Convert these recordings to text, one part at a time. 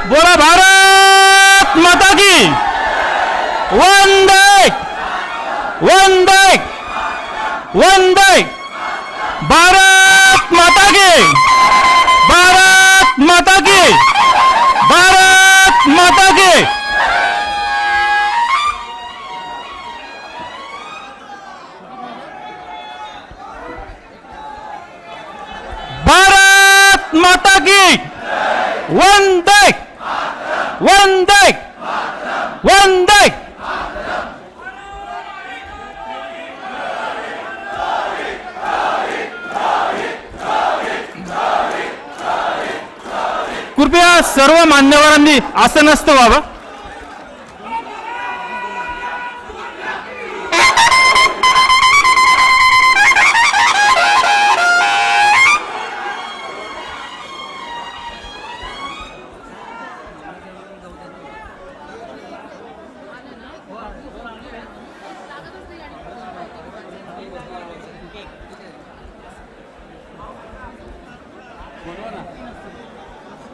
बोला भारत माता की वंदे वंदे वंदे भारत माता की भारत माता की भारत माता की भारत माता की वंदे वंदे वंदे कृपया सर्व मान्यवरांनी आसनस्थ व्हावं.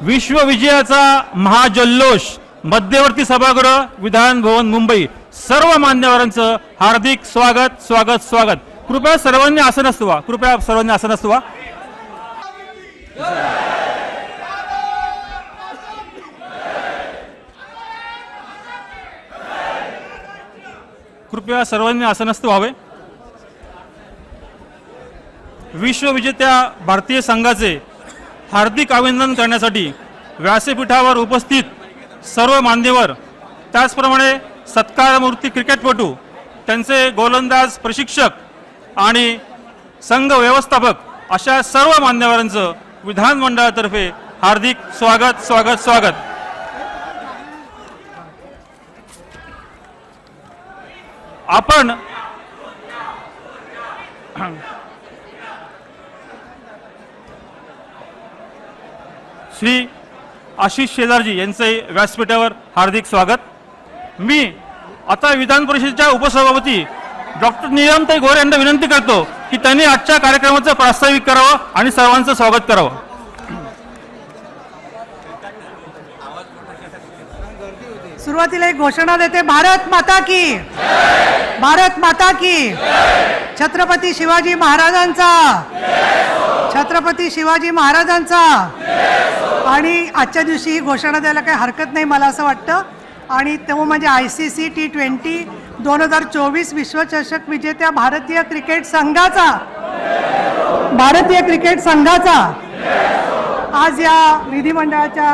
विश्वविजयाचा महाजल्लोष मध्यवर्ती सभागृह विधान भवन मुंबई. सर्व मान्यवरांचं हार्दिक स्वागत स्वागत स्वागत. कृपया सर्वांनी आसनस्थ व्हा. कृपया सर्वांनी आसनस्थ व्हा. कृपया सर्वांनी आसनस्थ व्हावे. विश्वविजेत्या भारतीय संघाचे हार्दिक अभिनंदन करण्यासाठी व्यासपीठावर उपस्थित सर्व मान्यवर, त्याचप्रमाणे सत्कारमूर्ती क्रिकेटपटू, त्यांचे गोलंदाज प्रशिक्षक आणि संघ व्यवस्थापक अशा सर्व मान्यवरांचं विधानमंडळातर्फे हार्दिक स्वागत स्वागत स्वागत. आपण श्री आशिष शेजारजी यांचे व्यासपीठावर हार्दिक स्वागत. मी आता विधान परिषदेच्या उपसभापती डॉक्टर नीलमताई गोरे यांना विनंती करतो की त्यांनी आजच्या कार्यक्रमाचं प्रास्ताविक करावं आणि सर्वांचं स्वागत करावं. सुरुवातीला एक घोषणा देते. भारत माता की भारत माता की छत्रपती शिवाजी महाराजांचा छत्रपती शिवाजी महाराजांचा. आणि आजच्या दिवशी ही घोषणा द्यायला काही हरकत नाही मला असं वाटतं. आणि तो म्हणजे ICC T20 2024 विश्वचषक विजेत्या भारतीय क्रिकेट संघाचा आज या विधिमंडळाच्या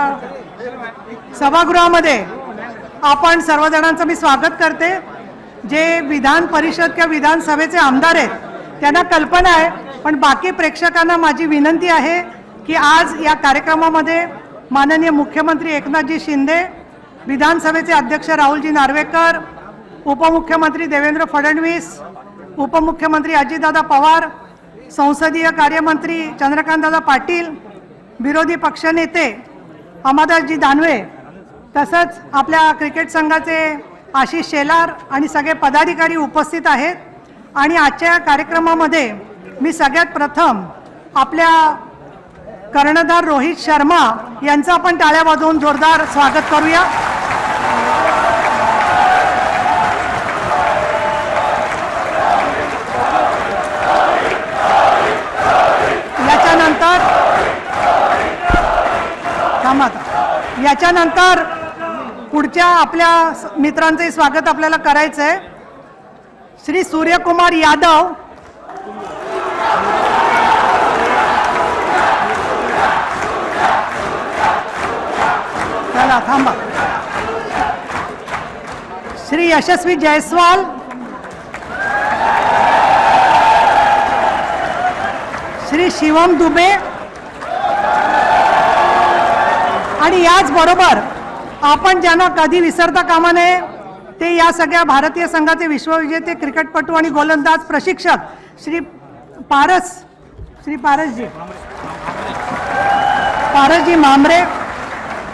सभागृहामध्ये आपण सर्वजणांचं मी स्वागत करते. जे विधान परिषद किंवा विधानसभेचे आमदार आहेत त्यांना कल्पना आहे, पण बाकी प्रेक्षकांना माझी विनंती आहे की आज या कार्यक्रमामध्ये माननीय मुख्यमंत्री एकनाथजी शिंदे, विधानसभेचे अध्यक्ष राहुलजी नार्वेकर, उपमुख्यमंत्री देवेंद्र फडणवीस, उपमुख्यमंत्री अजितदादा पवार, संसदीय कार्यमंत्री चंद्रकांतदादा पाटील, विरोधी पक्षनेते अंबादासजी दानवे, तसंच आपल्या क्रिकेट संघाचे आशिष शेलार आणि सगळे पदाधिकारी उपस्थित आहेत. आणि आजच्या कार्यक्रमामध्ये मी सगळ्यात प्रथम आपल्या कर्णधार रोहित शर्मा यांचं आपण टाळ्या वाजवून जोरदार स्वागत करूया. याच्यानंतर पुढच्या आपल्या मित्रांचंही स्वागत आपल्याला करायचं आहे. श्री सूर्यकुमार यादव, चला थांबा. श्री यशस्वी जयस्वाल, श्री शिवम दुबे, आणि याचबरोबर आपण ज्यांना कधी विसरता कामा नये ते या सगळ्या भारतीय संघाचे विश्वविजेते क्रिकेटपटू आणि गोलंदाज प्रशिक्षक श्री पारसजी मांबरे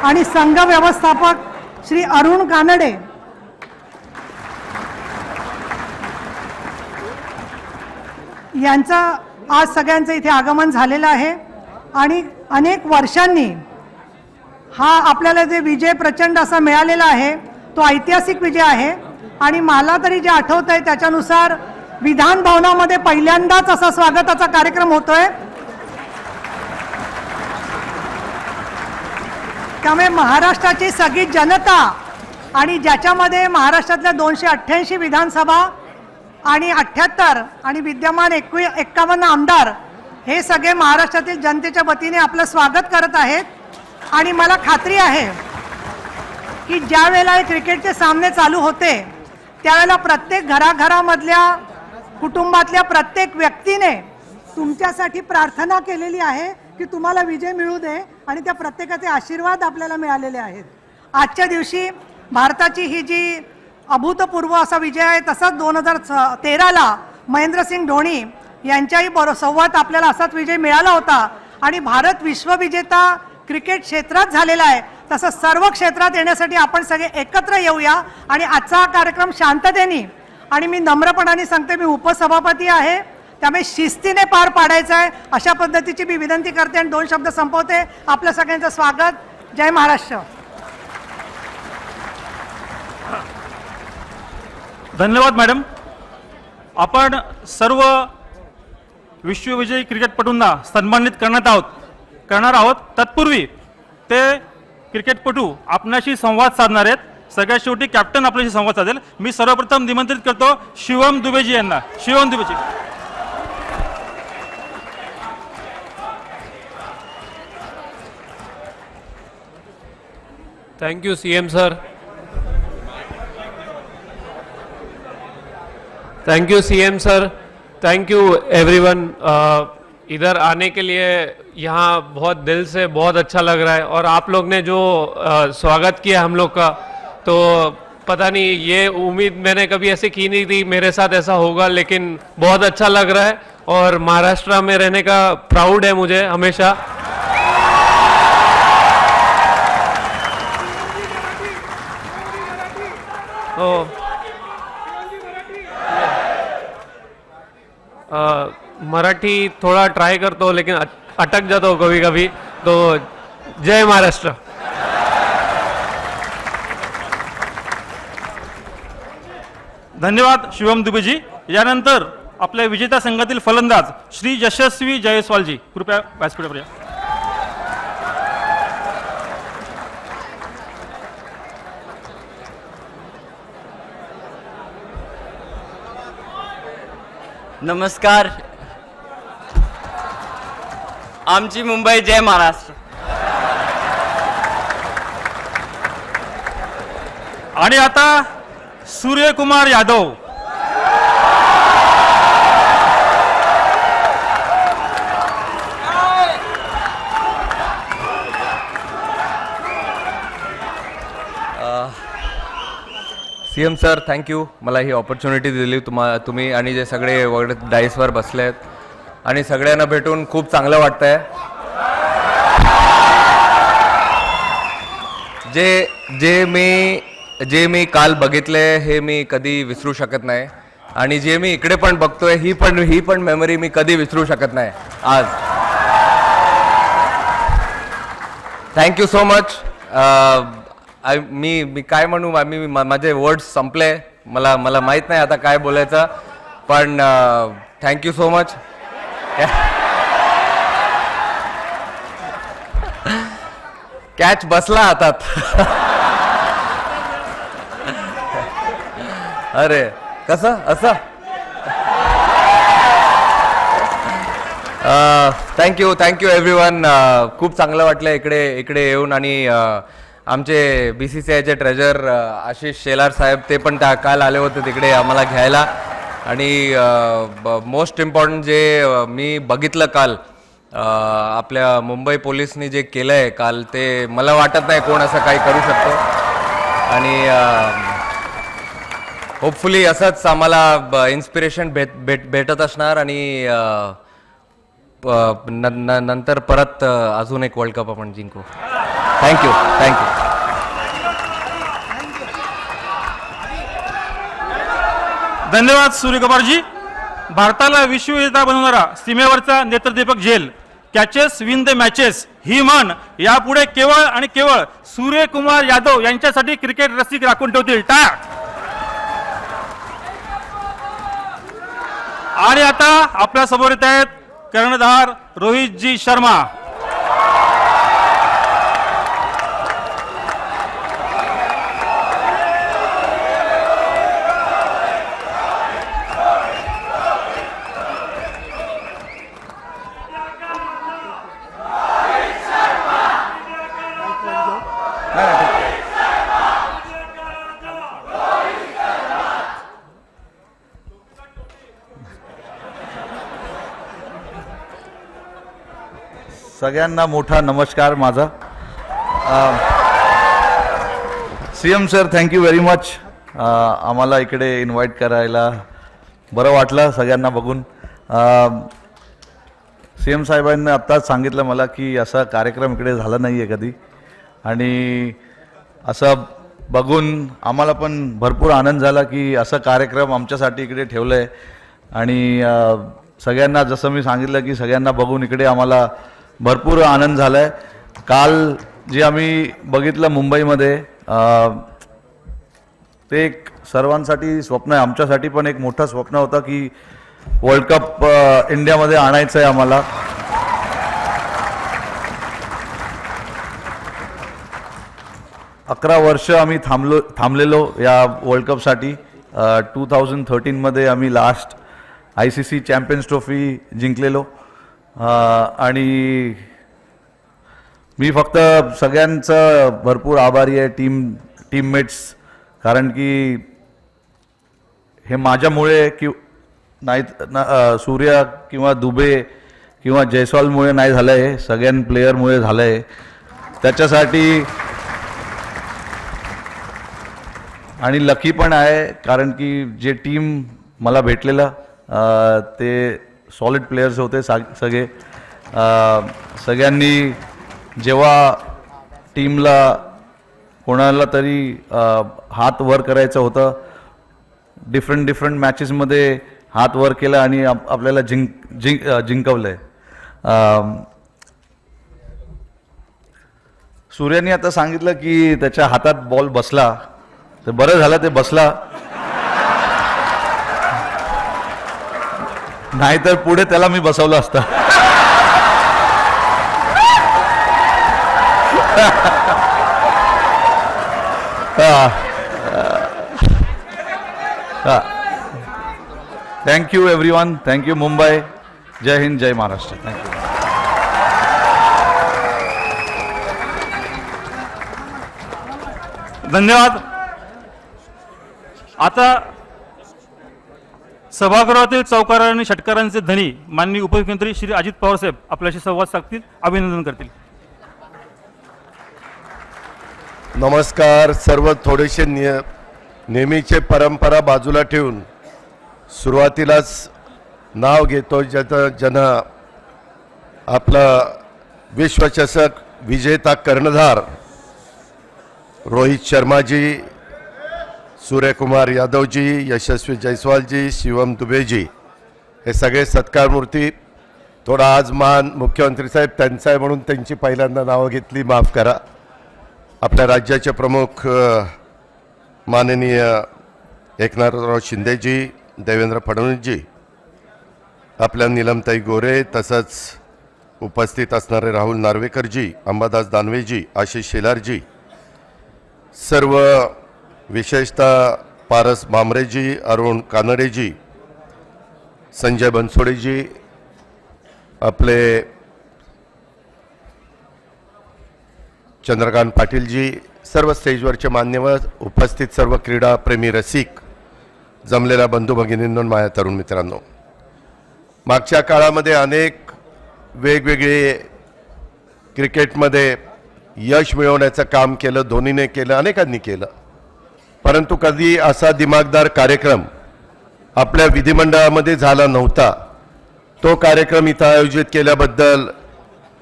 आणि संघ व्यवस्थापक श्री अरुण कानडे. यांचा आज सगळ्यांचं इथे आगमन झालेलं आहे. आणि अनेक वर्षांनी हा आपल्याला जे विजय प्रचंड असा मिळालेला आहे तो ऐतिहासिक विजय आहे आणि मला तरी जे आठवत आहे त्याच्यानुसार विधान भवनामध्ये पहिल्यांदाच असा स्वागताचा कार्यक्रम होतोय. त्यामुळे महाराष्ट्राची सगळी जनता आणि ज्याच्यामध्ये महाराष्ट्रातल्या 288 विधानसभा आणि 78 आणि विद्यमान 51 आमदार हे सगळे महाराष्ट्रातील जनतेच्या वतीने आपलं स्वागत करत आहेत. आणि मला खात्री आहे की ज्या वेळेला हे क्रिकेटचे सामने चालू होते त्यावेळेला प्रत्येक घराघरामधल्या कुटुंबातल्या प्रत्येक व्यक्तीने तुमच्यासाठी प्रार्थना केलेली आहे की तुम्हाला विजय मिळू दे आणि त्या प्रत्येकाचे आशीर्वाद आपल्याला मिळालेले आहेत. आजच्या दिवशी भारताची ही जी अभूतपूर्व असा विजय आहे तसाच 2013ला महेंद्रसिंग धोनी यांच्याही सोबत आपल्याला असाच विजय मिळाला होता आणि भारत विश्वविजेता क्रिकेट क्षेत्रात झालेला आहे. तसं सर्व क्षेत्रात येण्यासाठी आपण सगळे एकत्र येऊया आणि आजचा हा कार्यक्रम शांततेने आणि मी नम्रपणाने सांगते मी उपसभापती आहे त्यामुळे शिस्तीने पार पाडायचा आहे अशा पद्धतीची मी विनंती करते आणि 2 शब्द संपवते. आपल्या सगळ्यांचं स्वागत. जय महाराष्ट्र. धन्यवाद मॅडम. आपण सर्व विश्वविजयी क्रिकेटपटूंना सन्मानित करणार आहोत. तत्पूर्वी ते क्रिकेटपटू आपणाशी संवाद साधणार आहेत. सगळ्यात शेवटी कॅप्टन आपल्याशी संवाद साधेल. मी सर्वप्रथम निमंत्रित करतो शिवम दुबेजी यांना. Shivam Dubeji. Thank you CM sir. Thank you CM sir. Thank you everyone. इधर आने के लिए यहाँ बहुत दिल से बहुत अच्छा लग रहा है और आप लोग ने जो स्वागत किया हम लोग का तो पता नहीं ये उम्मीद मैंने कभी ऐसे की नहीं थी मेरे साथ ऐसा होगा लेकिन बहुत अच्छा लग रहा है और महाराष्ट्र में रहने का प्राउड है मुझे हमेशा. तो मराठी थोड़ा ट्राई करता हूँ लेकिन अटक जाता हूँ कभी कभी. तो जय महाराष्ट्र. धन्यवाद शिवम दुबेजी. यानंतर आपल्या विजेता संघातील फलंदाज श्री यशस्वी जयस्वालजी कृपया व्यासपीठावर या. नमस्कार. आमची मुंबई. जय महाराष्ट्र. आणि आता Suryakumar Yadav. CM sir thank you मला ही ऑपॉर्च्युनिटी दिली तुम्ही आणि जे सगळे वगैरे डाईसवर बसले आहेत आणि सगळ्यांना भेटून खूप चांगलं वाटतंय. जे मी काल बघितले हे मी कधी विसरू शकत नाही आणि जे मी इकडे पण बघतोय ही पण मेमरी मी कधी विसरू शकत नाही आज. Thank you so much. मी काय म्हणू माझे वर्ड्स संपले. मला माहीत नाही आता काय बोलायचं पण थँक्यू सो मच. कॅच बसला हातात. अरे कसं असं. Thank you everyone. खूप चांगलं वाटलं इकडे येऊन आणि आमचे BCCIचे ट्रेजर आशिष शेलार साहेब ते पण काल आले होते तिकडे आम्हाला घ्यायला आणि मोस्ट इम्पॉर्टंट जे मी बघितलं काल आपल्या मुंबई पोलिसनी जे केलं आहे काल ते मला वाटत नाही कोण असं काही करू शकतो आणि होपफुली असंच आम्हाला इन्स्पिरेशन भेटत असणार आणि नंतर परत अजून एक वर्ल्ड कप आपण जिंकू. थँक्यू. धन्यवाद सूर्यकुमारजी. भारताला विश्वविजेता बनवणारा सीमेवरचा नेत्रदीपक झेल कॅचेस विन द मॅचेस ही म्हण यापुढे केवळ आणि केवळ सूर्यकुमार यादव यांच्यासाठी क्रिकेट रसिक राखून ठेवतील. टाळ्या. आणि आता आपल्या समोर येत आहेत कर्णधार रोहितजी शर्मा. सगळ्यांना मोठा नमस्कार माझा. CM sir, thank you very much. आम्हाला इकडे इन्व्हाइट करायला बरं वाटलं सगळ्यांना बघून. सीएम साहेबांनी आत्ताच सांगितलं मला की असा कार्यक्रम इकडे झाला नाही आहे कधी, आणि असं बघून आम्हाला पण भरपूर आनंद झाला की असा कार्यक्रम आमच्यासाठी इकडे ठेवलं आहे. आणि सगळ्यांना जसं मी सांगितलं की सगळ्यांना बघून इकडे आम्हाला भरपूर आनंद झाला आहे. काल जे आम्ही बघितलं मुंबईमध्ये ते एक सर्वांसाठी स्वप्न आहे. आमच्यासाठी पण एक मोठं स्वप्न होतं की वर्ल्ड कप इंडियामध्ये आणायचं आहे आम्हाला. अकरा वर्ष आम्ही थांबलेलो या वर्ल्ड कपसाठी. 2013मध्ये आम्ही लास्ट ICC चॅम्पियन्स ट्रॉफी जिंकलेलो. आणि मी फक्त सगळ्यांचं भरपूर आभारी आहे, टीममेट्स, कारण की हे माझ्यामुळे की नाही सूर्या किंवा दुबे किंवा जयस्वालमुळे नाही झालं आहे, सगळ्या प्लेयरमुळे झालं आहे. त्याच्यासाठी आणि लकी पण आहे कारण की जे टीम मला भेटलेलं ते सॉलिड प्लेयर्स होते सगळे. सगळ्यांनी जेव्हा टीमला कोणाला तरी हात वर करायचं होतं, डिफरंट मॅचेसमध्ये हात वर केला आणि आपल्याला जिंकवलं आहे. सूर्याने आता सांगितलं की त्याच्या हातात बॉल बसला, तर बरं झालं ते बसला, नाहीतर पुढे त्याला मी बसवलं असतं. Thank you everyone. थँक्यू मुंबई. जय हिंद, जय महाराष्ट्र. थँक्यू. धन्यवाद. आता सभागृहातील चौकारा आणि षटकारांचे धनी माननीय उपमुख्यमंत्री श्री अजित पवार साहेब आपल्याशी संवाद साधतील, अभिनंदन करतील. नमस्कार. सर्व थोडेसे नेहमीचे परंपरा बाजूला ठेवून सुरुवातीलाच नाव घेतो ज्यानं आपला विश्वचषक विजेता कर्णधार रोहित शर्माजी, सूर्यकुमार यादवजी, यशस्वी जयस्वालजी, शिवम दुबेजी हे सगळे सत्कारमूर्ती. थोडा आज मान मुख्यमंत्री साहेब त्यांचा आहे म्हणून त्यांची पहिल्यांदा नावं घेतली, माफ करा. आपल्या राज्याचे प्रमुख माननीय एकनाथराव शिंदेजी, देवेंद्र फडणवीसजी, आपल्या नीलमताई गोरे, तसंच उपस्थित असणारे राहुल नार्वेकरजी, अंबादास दानवेजी, आशिष शेलारजी, सर्व विशेषतः पारस भामरेजी, अरुण कानडेजी, संजय बनसोडेजी, आपले चंद्रकांत पाटीलजी, सर्व स्टेजवरचे मान्यवर, उपस्थित सर्व क्रीडाप्रेमी रसिक, जमलेल्या बंधू भगिनींनो, माझ्या तरुण मित्रांनो, मागच्या काळामध्ये अनेक वेगवेगळे क्रिकेटमध्ये यश मिळवण्याचं काम केलं, धोनीने केलं, अनेकांनी केलं. परंतु कधी असा दिमागदार कार्यक्रम आपल्या विधिमंडळामध्ये झाला नव्हता. तो कार्यक्रम इथं आयोजित केल्याबद्दल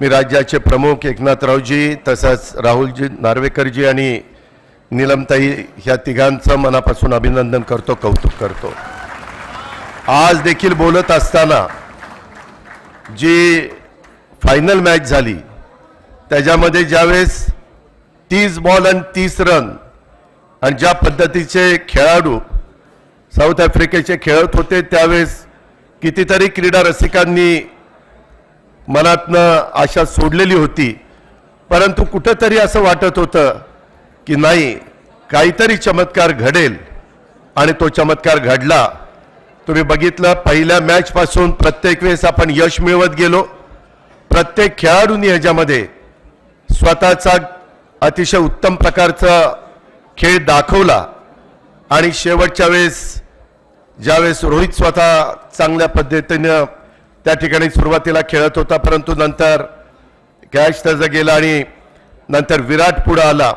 मी राज्याचे प्रमुख एकनाथरावजी, तसंच राहुलजी नार्वेकरजी आणि नीलमताई ह्या तिघांचं मनापासून अभिनंदन करतो, कौतुक करतो. आज देखील बोलत असताना जी फायनल मॅच झाली त्याच्यामध्ये ज्यावेळेस 30 बॉल आणि 30 रन आणि ज्या पद्धतीचे खेळाडू साऊथ आफ्रिकेचे खेळत होते त्यावेळेस कितीतरी क्रीडा रसिकांनी मनातनं आशा सोडलेली होती, परंतु कुठंतरी असं वाटत होतं की नाही काहीतरी चमत्कार घडेल आणि तो चमत्कार घडला. तुम्ही बघितलं पहिल्या मॅच पासून प्रत्येक वेळेस आपण यश मिळवत गेलो. प्रत्येक खेळाडूंनी ह्याच्यामध्ये स्वतःचा अतिशय उत्तम प्रकारचा खेळ दाखवला आणि शेवटच्या वेळेस ज्यावेळेस रोहित स्वतः चांगल्या पद्धतीनं त्या ठिकाणी सुरुवातीला खेळत होता, परंतु नंतर कॅच त्याचा गेला आणि नंतर विराट पुढे आला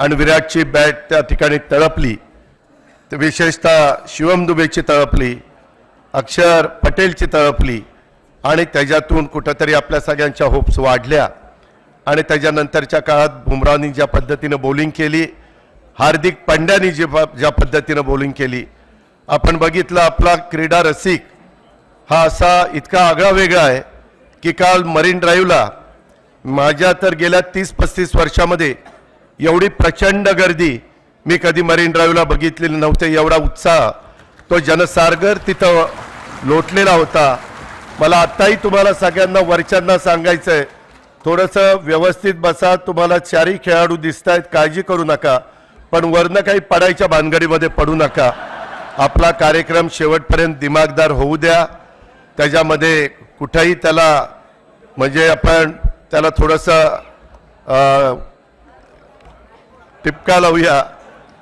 आणि विराटची बॅट त्या ठिकाणी तळपली. विशेषतः शिवम दुबेची तळपली, अक्षर पटेलची तळपली आणि त्याच्यातून कुठंतरी आपल्या सगळ्यांच्या होप्स वाढल्या. आणि त्याच्यानंतरच्या काळात बुमराहनी ज्या पद्धतीनं बॉलिंग केली, हार्दिक पांड्यानी ज्या पद्धतीनं बॉलिंग केली, आपण बघितलं आपला क्रीडा रसिक हा असा इतका आगळा वेगळा आहे की काल मरीन ड्राईव्हला माझ्या तर गेल्या 30-35 वर्षामध्ये एवढी प्रचंड गर्दी मी कधी मरीन ड्राईव्हला बघितलेली नव्हते. एवढा उत्साह, तो जनसागर तिथं लोटलेला होता. मला आत्ताही तुम्हाला सगळ्यांना वरच्यांना सांगायचं आहे, थोडंसं व्यवस्थित बसा. तुम्हाला चारही खेळाडू दिसत आहेत, काळजी करू नका, पण वरनं काही पडायच्या भानगडीमध्ये पडू नका. आपला कार्यक्रम शेवटपर्यंत दिमागदार होऊ द्या. त्याच्यामध्ये कुठंही त्याला म्हणजे आपण त्याला थोडंसं टिपका लावूया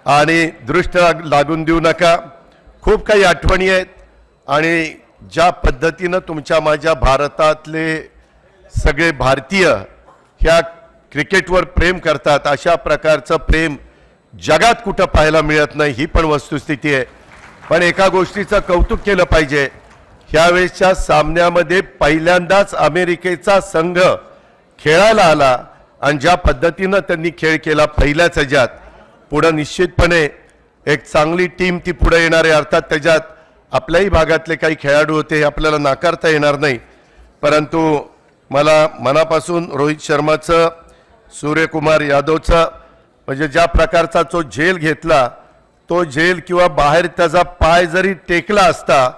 आणि दृष्ट लागून देऊ नका. खूप काही आठवणी आहेत आणि ज्या पद्धतीनं तुमच्या माझ्या भारतातले सगळे भारतीय ह्या क्रिकेटवर प्रेम करतात, अशा प्रकारचं प्रेम जगात कुठं पाहायला मिळत नाही, ही पण वस्तुस्थिती आहे. पण एका गोष्टीचं कौतुक केलं पाहिजे, ह्यावेळेसच्या सामन्यामध्ये पहिल्यांदाच अमेरिकेचा संघ खेळायला आला आणि ज्या पद्धतीनं त्यांनी खेळ केला पहिल्याच ह्याच्यात, पुढं निश्चितपणे एक चांगली टीम ती पुढे येणार आहे. अर्थात त्याच्यात आपल्याही भागातले काही खेळाडू होते, हे आपल्याला नाकारता येणार नाही. परंतु मला मनापासून रोहित शर्माचं, सूर्यकुमार यादवचं म्हणजे ज्या प्रकारचा जो झेल घेतला, तो झेल किंवा बाहेर त्याचा पाय जरी टेकला असता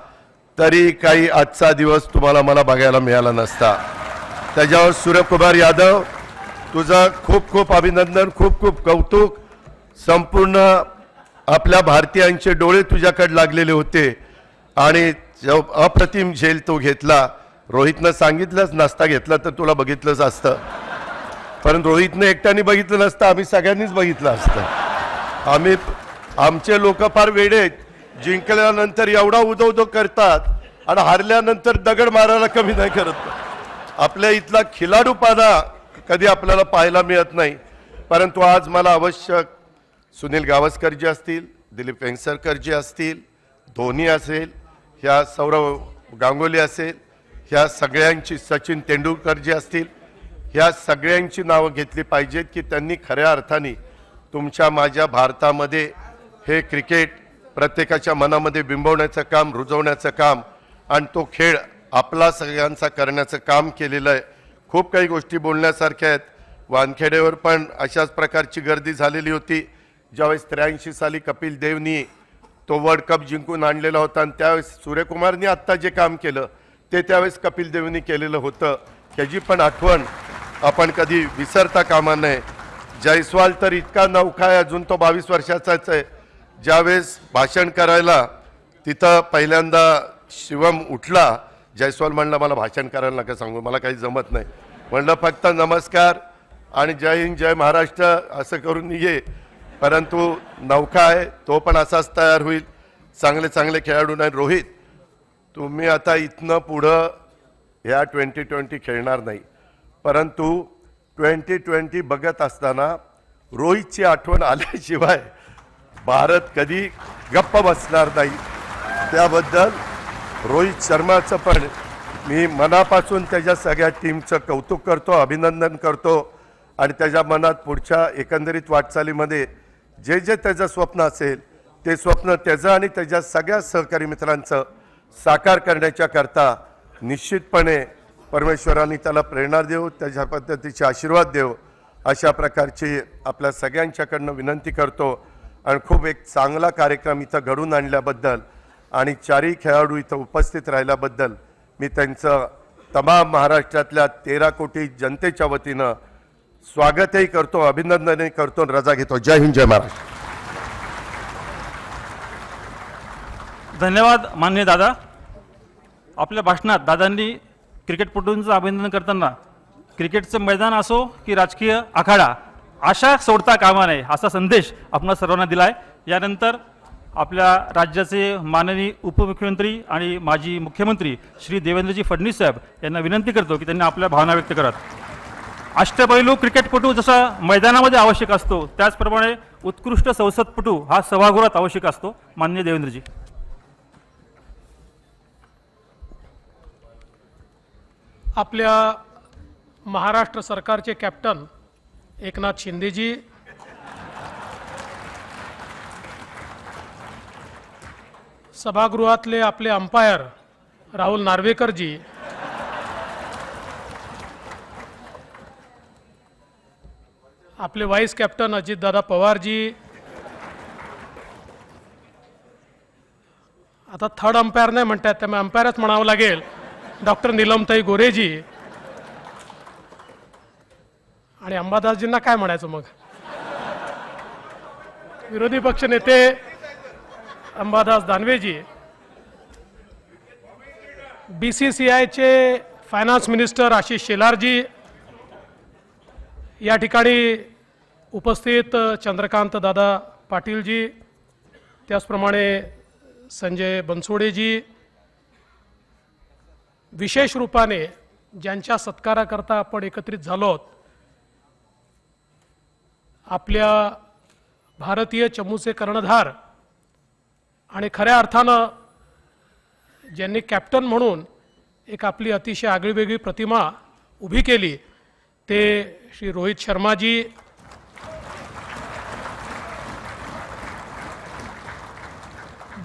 तरी काही आजचा दिवस तुम्हाला मला बघायला मिळाला नसता. त्याच्यावर सूर्यकुमार यादव, तुझं खूप खूप अभिनंदन, खूप खूप कौतुक. संपूर्ण आपल्या भारतीयांचे डोळे तुझ्याकडे लागलेले होते आणि जो अप्रतिम झेल तो घेतला. रोहितनं सांगितलंच नसता घेतला तर तुला बघितलंच असतं, पण रोहितनं एकट्याने बघितलं नसतं, आम्ही सगळ्यांनीच बघितलं असतं. आमचे लोक फार वेडे आहेत, जिंकल्यानंतर एवढा उदो करतात आणि हारल्यानंतर दगड मारायला कमी नाही करत. आपल्या इथला खिलाडूपणा कधी आपल्याला पाहायला मिळत नाही. परंतु आज मला आवश्यक सुनील गावस्करजी असतील, दिलीप वेंगसरकरजी असतील, धोनी असेल, ह्या सौरव गांगुली असेल, ह्या सगळ्यांची, सचिन तेंडुलकरजी असतील, ह्या सगळ्यांची नावं घेतली पाहिजेत की त्यांनी खऱ्या अर्थाने तुमच्या माझ्या भारतामध्ये हे क्रिकेट प्रत्येकाच्या मनामध्ये बिंबवण्याचं काम, रुजवण्याचं काम आणि तो खेळ आपला सगळ्यांचा करण्याचं काम केलेलं आहे. खूप काही गोष्टी बोलण्यासारख्या आहेत. वानखेडेवर पण अशाच प्रकारची गर्दी झालेली होती. ज्यावेळेस 83 साली कपिल देवनी तो वर्ल्ड कप जिंकून आणलेला होता आणि त्यावेळेस सूर्यकुमारनी आत्ता जे काम केलं ते त्यावेळेस कपिल देवनी केलेलं होतं, त्याची पण आठवण आपण कधी विसरता कामा नये. जयस्वाल तर इतका नौका आहे, अजून तो 22 वर्षाचाच आहे. ज्यावेळेस भाषण करायला तिथं पहिल्यांदा शिवम उठला, जयस्वाल म्हणला मला भाषण करायला नका सांगू, मला काही जमत नाही. म्हणलं फक्त नमस्कार आणि जय हिंद जय महाराष्ट्र असं करून ये. परंतु नौका आहे, तो पण असाच तयार होईल. चांगले चांगले खेळाडू नाही. रोहित, तुम्ही आता इथनं पुढं ह्या 2020 खेळणार नाही, परंतु 2020 बघत असताना रोहितची आठवण आल्याशिवाय भारत कधी गप्प बसणार नाही. त्याबद्दल रोहित शर्माचं पण मी मनापासून त्याच्या सगळ्या टीमचं कौतुक करतो, अभिनंदन करतो आणि त्याच्या मनात पुढच्या एकंदरीत वाटचालीमध्ये जे जे त्याचं स्वप्न असेल ते स्वप्न त्याचं आणि त्याच्या सगळ्या सहकारी मित्रांचं साकार करण्याच्या करता निश्चितपणे परमेश्वरांनी त्याला प्रेरणा देव, त्याच्या पद्धतीचे आशीर्वाद देव, अशा प्रकारची आपल्या सगळ्यांच्याकडनं विनंती करतो. आणि खूप एक चांगला कार्यक्रम इथं घडून आणल्याबद्दल आणि चारही खेळाडू इथं उपस्थित राहिल्याबद्दल मी त्यांचं तमाम महाराष्ट्रातल्या 13 कोटी जनतेच्या वतीनं स्वागतही करतो, अभिनंदनही करतो, रजा घेतो. जय हिंद, जय महाराष्ट्र. धन्यवाद मान्य दादा. आपल्या भाषणात दादांनी क्रिकेटपटूंचं अभिनंदन करताना क्रिकेटचं मैदान असो की राजकीय आखाडा आशा सोडता कामा नये असा संदेश आपणा सर्वांना दिला आहे. यानंतर आपल्या राज्याचे माननीय उपमुख्यमंत्री आणि माजी मुख्यमंत्री श्री देवेंद्रजी फडणवीस साहेब यांना विनंती करतो की त्यांनी आपल्या भावना व्यक्त करत. अष्टपैलू क्रिकेटपटू जसा मैदानामध्ये आवश्यक असतो त्याचप्रमाणे उत्कृष्ट संसदपटू हा सभागृहात आवश्यक असतो. माननीय देवेंद्रजी. आपल्या महाराष्ट्र सरकारचे कॅप्टन एकनाथ शिंदेजी, सभागृहातले आपले अंपायर राहुल नार्वेकरजी, आपले व्हाईस कॅप्टन अजितदादा पवारजी, आता थर्ड अंपायर नाही म्हणतात त्यामुळे अंपायरच म्हणावं लागेल, डॉक्टर नीलमताई गोरेजी, आणि अंबादासजींना काय म्हणायचं मग, विरोधी पक्ष नेते अंबादास दानवेजी, BCCIचे फायनान्स मिनिस्टर आशिष शेलारजी, या ठिकाणी उपस्थित चंद्रकांत दादा पाटीलजी, त्याचप्रमाणे संजय बनसोडेजी, विशेष रूपाने ज्यांच्या सत्काराकरता आपण एकत्रित झालो आहोत, आपल्या भारतीय चमूचे कर्णधार आणि खऱ्या अर्थानं ज्यांनी कॅप्टन म्हणून एक आपली अतिशय आगळीवेगळी प्रतिमा उभी केली ते श्री रोहित शर्माजी,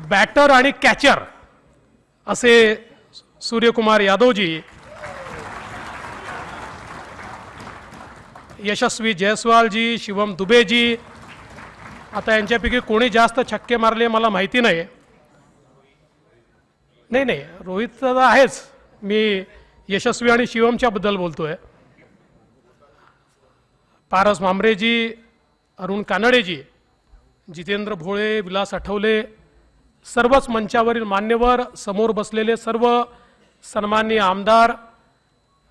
बॅटर आणि कॅचर असे सूर्यकुमार यादवजी, यशस्वी जयस्वालजी, शिवम दुबेजी, आता यांच्यापैकी कोणी जास्त छक्के मारले मला माहिती नाही. नाही रोहित तर आहेच, मी यशस्वी आणि शिवमच्या बद्दल बोलतोय. पारस मांबरेजी, अरुण कानडेजी, जितेंद्र भोळे, विलास आठवले, सर्वच मंचावरील मान्यवर, समोर बसलेले सर्व सन्माननीय आमदार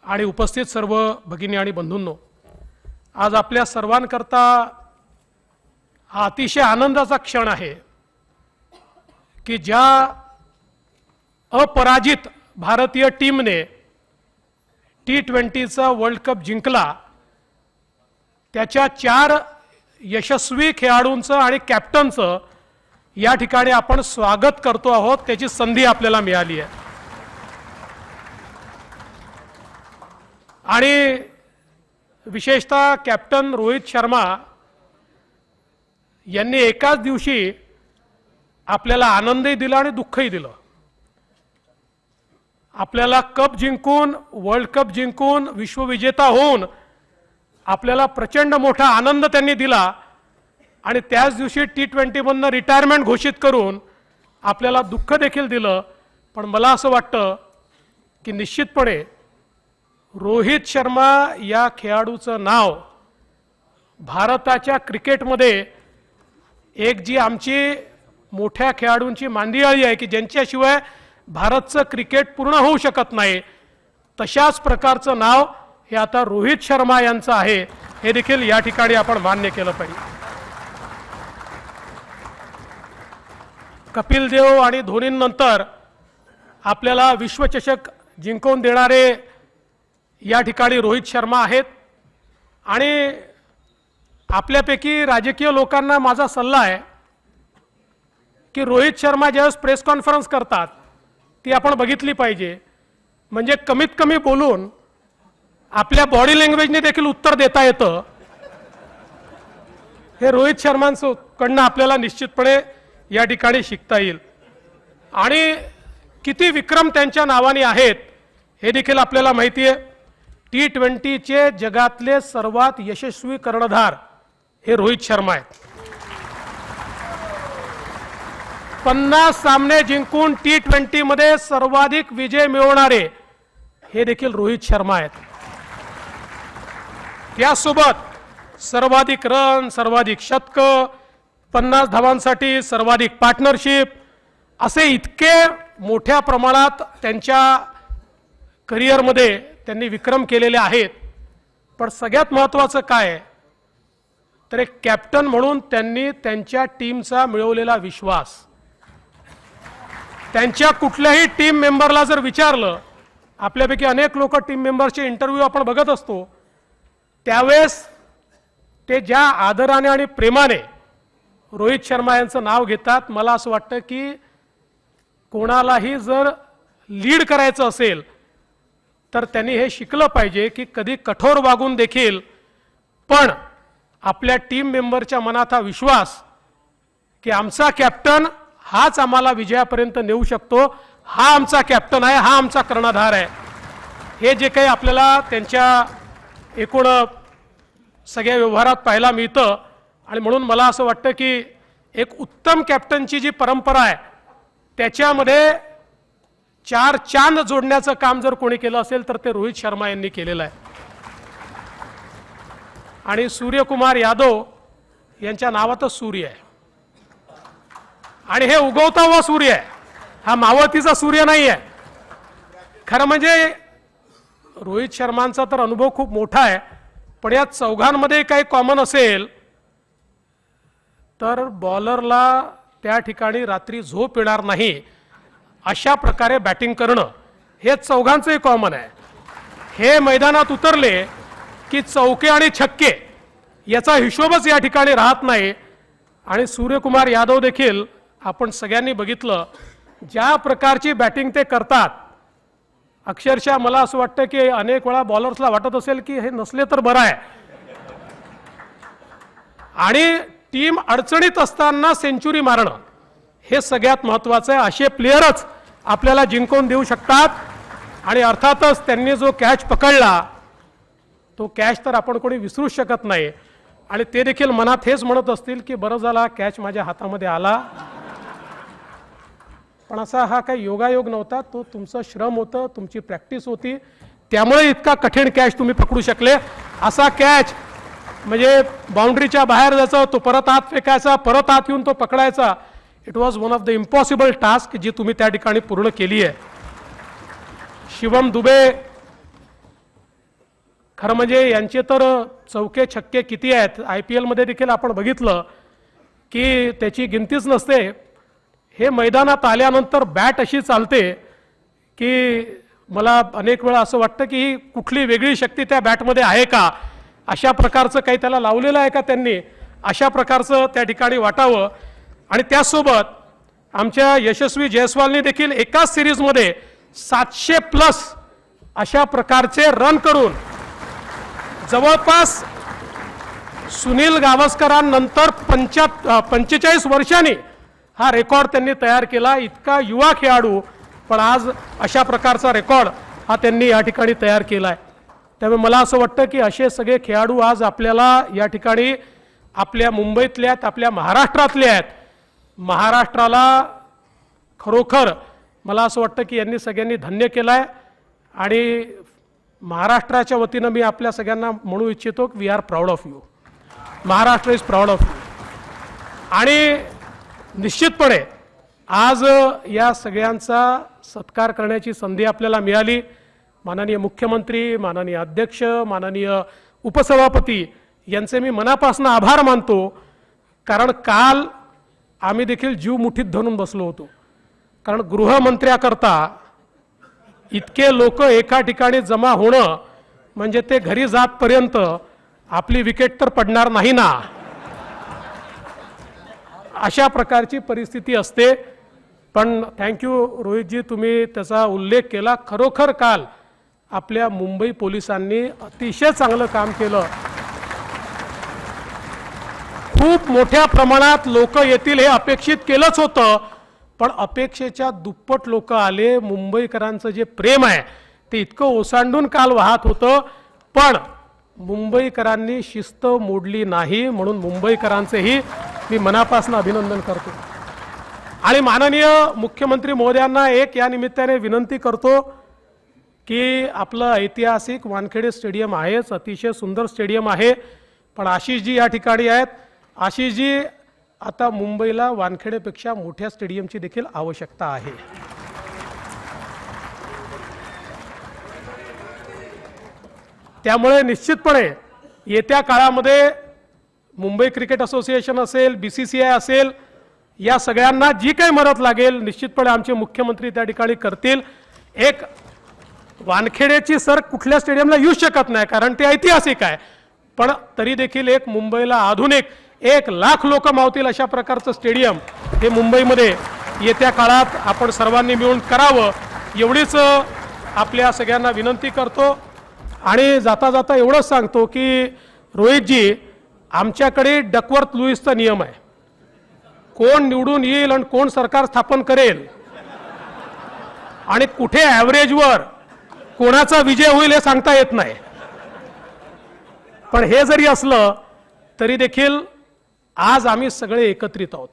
आणि उपस्थित सर्व भगिनी आणि बंधूंनो, आज आपल्या सर्वांकरता हा अतिशय आनंदाचा क्षण आहे की ज्या अपराजित भारतीय टीमने T20चा वर्ल्ड कप जिंकला त्याच्या 4 यशस्वी खेळाडूंचं आणि कॅप्टनचं या ठिकाणी आपण स्वागत करतो आहोत. त्याची संधी आपल्याला मिळाली आहे. आणि विशेषतः कॅप्टन रोहित शर्मा यांनी एकाच दिवशी आपल्याला आनंदही दिला आणि दुःखही दिलं. आपल्याला कप जिंकून, वर्ल्ड कप जिंकून, विश्वविजेता होऊन आपल्याला प्रचंड मोठा आनंद त्यांनी दिला आणि त्याच दिवशी T20 मधनं रिटायरमेंट घोषित करून आपल्याला दुःख देखील दिलं. पण मला असं वाटतं की निश्चितपणे रोहित शर्मा या खेळाडूचं नाव भारताच्या क्रिकेटमध्ये एक जी आमची मोठ्या खेळाडूंची मांदियाळी आहे की ज्यांच्याशिवाय भारतचं क्रिकेट पूर्ण होऊ शकत नाही, तशाच प्रकारचं नाव हे आता रोहित शर्मा यांचं आहे. हे देखील या ठिकाणी आपण मान्य केलं पाहिजे. कपिल देव आणि धोनीनंतर आपल्याला विश्वचषक जिंकवून देणारे या ठिकाणी रोहित शर्मा आहेत. आणि आपल्यापैकी राजकीय लोकांना माझा सल्ला आहे की रोहित शर्मा ज्यावेळेस प्रेस कॉन्फरन्स करतात ती आपण बघितली पाहिजे. म्हणजे कमीत कमी बोलून आपल्या बॉडी लँग्वेजने देखील उत्तर देता येतं. हे रोहित शर्मांकडनं आपल्याला निश्चितपणे या ठिकाणी शिकता येईल. आणि किती विक्रम त्यांच्या नावाने आहेत हे देखील आपल्याला माहिती आहे. T20चे जगातले सर्वात यशस्वी कर्णधार हे रोहित शर्मा आहेत. 50 सामने जिंकून T20 मध्ये सर्वाधिक विजय मिळवणारे हे देखील रोहित शर्मा आहेत. त्यासोबत सर्वाधिक रन, सर्वाधिक शतकं, 50 धावांसाठी सर्वाधिक पार्टनरशिप, असे इतके मोठ्या प्रमाणात त्यांच्या करिअरमध्ये त्यांनी विक्रम केलेले आहेत. पण सगळ्यात महत्त्वाचं काय आहे तर एक कॅप्टन म्हणून त्यांनी त्यांच्या टीमचा मिळवलेला विश्वास. त्यांच्या कुठल्याही टीम मेंबरला जर विचारलं, आपल्यापैकी अनेक लोक टीम मेंबरचे इंटरव्ह्यू आपण बघत असतो, त्यावेळेस ते ज्या आदराने आणि प्रेमाने रोहित शर्मा यांचं नाव घेतात, मला असं वाटतं की कोणालाही जर लीड करायचं असेल तर त्यांनी हे शिकलं पाहिजे की कधी कठोर वागून देखील पण आपल्या टीम मेंबरच्या मनात हा विश्वास की आमचा कॅप्टन हाच आम्हाला विजयापर्यंत नेऊ शकतो, हा आमचा कॅप्टन आहे, हा आमचा कर्णधार आहे. हे जे काही आपल्याला त्यांच्या एकूण सगळ्या व्यवहारात पाहायला मिळतं. आणि म्हणून मला असं वाटतं की एक उत्तम कॅप्टनची जी परंपरा आहे त्याच्यामध्ये 4 चांद जोडण्याचं काम जर कोणी केलं असेल तर ते रोहित शर्मा यांनी केलेलं आहे. आणि सूर्यकुमार यादव यांच्या नावातच सूर्य आहे आणि हे उगवता हुआ सूर्य आहे, हा मावळतीचा सूर्य नाही आहे. खरं म्हणजे रोहित शर्मांचा तर अनुभव खूप मोठा आहे, पण या चौघांमध्ये काही कॉमन असेल तर बॉलरला त्या ठिकाणी रात्री झोप येणार नाही अशा प्रकारे बॅटिंग करणं हे चौघांचंही कॉमन आहे. हे मैदानात उतरले की चौके आणि छक्के याचा हिशोबच या ठिकाणी राहत नाही. आणि सूर्यकुमार यादव देखील आपण सगळ्यांनी बघितलं ज्या प्रकारची बॅटिंग ते करतात, अक्षरशः मला असं वाटतं की अनेक वेळा बॉलर्सला वाटत असेल की हे नसले तर बरं आहे. आणि टीम अडचणीत असताना सेंचुरी मारणं हे सगळ्यात महत्त्वाचं आहे. असे प्लेयरच आपल्याला जिंकून देऊ शकतात. आणि अर्थातच त्यांनी जो कॅच पकडला तो कॅच तर आपण कोणी विसरूच शकत नाही. आणि ते देखील मनात हेच म्हणत असतील की बरं झाला कॅच माझ्या हातामध्ये आला. पण असा हा काही योगायोग नव्हता, तो तुमचं श्रम होतं, तुमची प्रॅक्टिस होती, त्यामुळे इतका कठीण कॅच तुम्ही पकडू शकले. असा कॅच म्हणजे बाउंड्रीच्या बाहेर जायचा, तो परत आत फेकायचा, परत आत येऊन तो पकडायचा. It was one of the impossible task जी तुम्ही त्या ठिकाणी पूर्ण केली आहे. शिवम दुबे खरं म्हणजे यांचे तर चौके छक्के किती आहेत, IPL मध्ये देखील आपण बघितलं की त्याची गिनतीच नसते. हे मैदानात आल्यानंतर बॅट अशी चालते की मला अनेक वेळा असं वाटतं की ही कुठली वेगळी शक्ती त्या बॅटमध्ये आहे का, अशा प्रकारचं काही त्याला लावलेलं आहे का त्यांनी, अशा प्रकारचं त्या ठिकाणी वाटावं. आणि त्यासोबत आमच्या यशस्वी जयस्वालने देखील एकाच सिरीजमध्ये 700+ अशा प्रकारचे रन करून जवळपास सुनील गावस्करांनंतर 45 वर्षांनी हा रेकॉर्ड त्यांनी तयार केला. इतका युवा खेळाडू पण आज अशा प्रकारचा रेकॉर्ड हा त्यांनी या ठिकाणी तयार केला आहे. त्यामुळे मला असं वाटतं की असे सगळे खेळाडू आज आपल्याला या ठिकाणी आपल्या मुंबईतले आहेत, आपल्या महाराष्ट्रातले आहेत. महाराष्ट्राला खरोखर मला असं वाटतं की यांनी सगळ्यांनी धन्य केलं आहे. आणि महाराष्ट्राच्या वतीनं मी आपल्या सगळ्यांना म्हणू इच्छितो की we are proud of you. Maharashtra is proud of you. आणि निश्चितपणे आज या सगळ्यांचा सत्कार करण्याची संधी आपल्याला मिळाली. माननीय मुख्यमंत्री, माननीय अध्यक्ष, माननीय उपसभापती यांचे मी मनापासून आभार मानतो. कारण काल आम्ही देखील जीव मुठीत धरून बसलो होतो. कारण गृहमंत्र्याकरता इतके लोक एका ठिकाणी जमा होणं म्हणजे ते घरी जातपर्यंत आपली विकेट तर पडणार नाही ना, अशा प्रकारची परिस्थिती असते. पण थँक्यू रोहितजी, तुम्ही त्याचा उल्लेख केला. खरोखर काल आपल्या मुंबई पोलिसांनी अतिशय चांगलं काम केलं. खूप मोठ्या प्रमाणात लोक येतील हे अपेक्षित केलंच होतं, पण अपेक्षेच्या दुप्पट लोक आले. मुंबईकरांचं जे प्रेम आहे ते इतकं ओसांडून काल वाहत होतं, पण मुंबईकरांनी शिस्त मोडली नाही, म्हणून मुंबईकरांचेही मी मनापासून अभिनंदन करतो. आणि माननीय मुख्यमंत्री महोदयांना एक या निमित्ताने विनंती करतो की आपलं ऐतिहासिक वानखेडे स्टेडियम आहेच, अतिशय सुंदर स्टेडियम आहे, पण आशिषजी या ठिकाणी आहेत. आशिषजी, आता मुंबईला वानखेडेपेक्षा मोठ्या स्टेडियमची देखील आवश्यकता आहे. त्यामुळे निश्चितपणे येत्या काळामध्ये मुंबई क्रिकेट असोसिएशन असेल, BCCI असेल, या सगळ्यांना जी काही मदत लागेल निश्चितपणे आमचे मुख्यमंत्री त्या ठिकाणी करतील. एक वानखेडेची सर कुठल्या स्टेडियमला येऊ शकत नाही कारण ते ऐतिहासिक आहे, पण तरी देखील एक मुंबईला आधुनिक 1,00,000 लोक मावतील अशा प्रकारचं स्टेडियम हे मुंबईमध्ये येत्या काळात आपण सर्वांनी मिळून करावं, एवढीच आपल्या सगळ्यांना विनंती करतो. आणि जाता जाता एवढंच सांगतो की रोहितजी, आमच्याकडे डकवर्थ लुईसचा नियम आहे, कोण निवडून येईल आणि कोण सरकार स्थापन करेल आणि कुठे ॲव्हरेजवर कोणाचा विजय होईल हे सांगता येत नाही. पण हे जरी असलं तरी देखील आज आम्ही सगळे एकत्रित आहोत.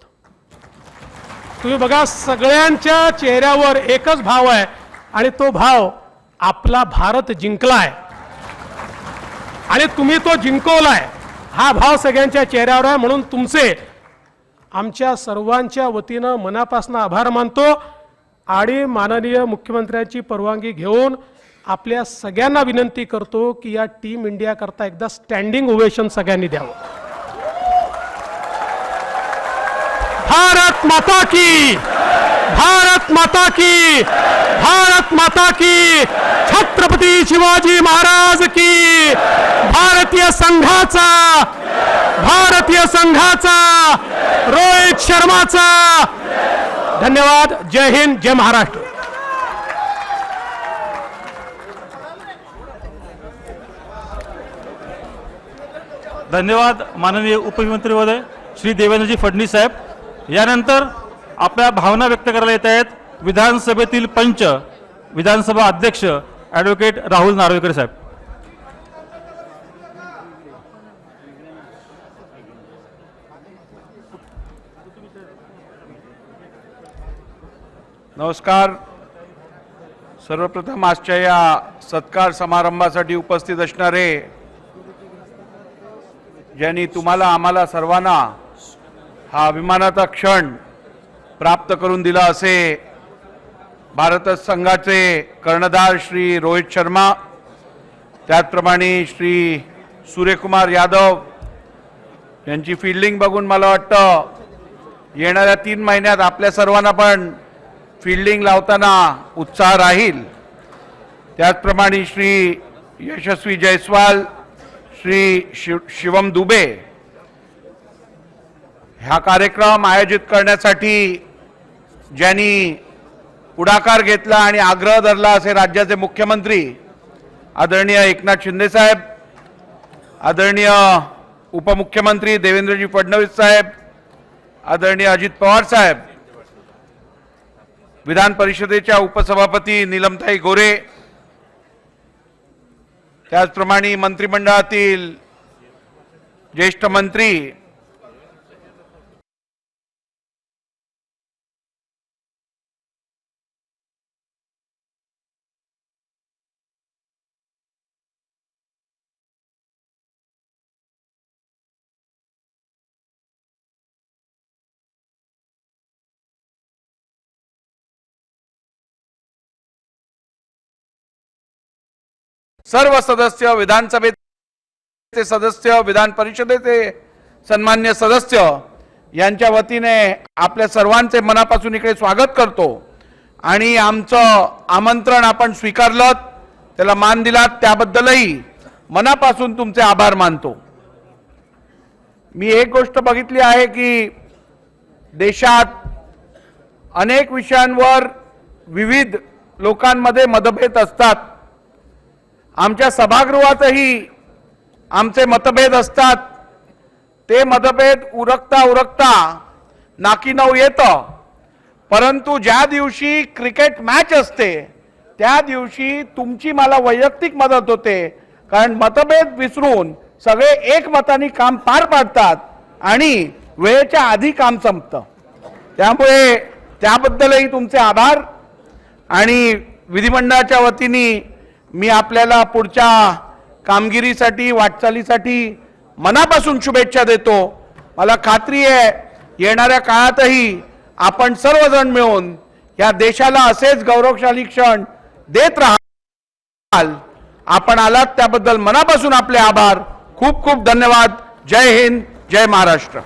तुम्ही बघा, सगळ्यांच्या चेहऱ्यावर एकच भाव आहे आणि तो भाव आपला भारत जिंकलाय आणि तुम्ही तो जिंकवलाय, हा भाव सगळ्यांच्या चेहऱ्यावर आहे. म्हणून तुमचे आमच्या सर्वांच्या वतीनं मनापासून आभार मानतो आणि माननीय मुख्यमंत्र्यांची परवानगी घेऊन आपल्या सगळ्यांना विनंती करतो की या टीम इंडिया करता एकदा स्टँडिंग ओवेशन सगळ्यांनी द्यावं. भारत माता की, भारत माता की, भारत माता की, छत्रपती शिवाजी महाराज की, भारतीय संघाचा, भारतीय संघाचा, रोहित शर्माचा. धन्यवाद. जय हिंद, जय महाराष्ट्र. धन्यवाद माननीय उपमुख्यमंत्री महोदय श्री देवेंद्रजी फडणवीस साहेब. यानंतर आपल्या भावना व्यक्त करायला येत आहेत विधानसभेतील पंच, विधानसभा अध्यक्ष ॲडव्होकेट राहुल नार्वेकर साहेब. नमस्कार. सर्वप्रथम आजच्या या सत्कार समारंभासाठी उपस्थित असणारे, ज्यांनी तुम्हाला आम्हाला सर्वांना हा अभिमानाचा क्षण प्राप्त करून दिला, असे भारत संघाचे कर्णधार श्री रोहित शर्मा, त्याचप्रमाणे श्री सूर्यकुमार यादव यांची फील्डिंग बघून मला वाटतं येणाऱ्या 3 महिन्यात आपल्या सर्वांना पण फील्डिंग लावताना उत्साह राहील. त्याचप्रमाणे श्री यशस्वी जयस्वाल, श्री शिवम दुबे, हा कार्यक्रम आयोजित करण्यासाठी ज्यांनी पुढाकार घेतला आणि आग्रह धरला, असे राज्याचे मुख्यमंत्री आदरणीय एकनाथ शिंदे साहेब, आदरणीय उपमुख्यमंत्री देवेंद्रजी फडणवीस साहेब, आदरणीय अजित पवार साहेब, विधान परिषदेच्या उपसभापती नीलमताई गोरे, त्याचप्रमाणे मंत्रिमंडळातील ज्येष्ठ मंत्री सर्व सदस्य, विधानसभेचे सदस्य, विधान परिषदेचे सन्मान्य सदस्य यांच्या वतीने आपल्या सर्वांचे मनापासून इकडे स्वागत करतो आणि आमचं आमंत्रण आपण स्वीकारलं, त्याला मान दिलात त्याबद्दलही मनापासून तुमचे आभार मानतो. मी एक गोष्ट बघितली आहे की देशात अनेक विषयांवर विविध लोकांमध्ये मतभेद असतात. आमच्या सभागृहातही आमचे मतभेद असतात. ते मतभेद उरकता उरकता नाकी नऊ येतं, परंतु ज्या दिवशी क्रिकेट मॅच असते त्या दिवशी तुमची मला वैयक्तिक मदत होते, कारण मतभेद विसरून सगळे एकमताने काम पार पाडतात आणि वेळेच्या आधी काम संपतं. त्यामुळे त्याबद्दलही तुमचे आभार. आणि विधिमंडळाच्या वतीने मी आपल्याला पुढच्या कामगिरीसाठी वाटचालीसाठी मनापासून शुभेच्छा देतो. मला खात्री आहे येणाऱ्या काळातही आपण सर्वजण मिळून या देशाला असेच गौरवशाली क्षण देत राहाल. आपण आलात त्याबद्दल मनापासून आपले आभार. खूप खूप धन्यवाद. जय हिंद, जय महाराष्ट्र.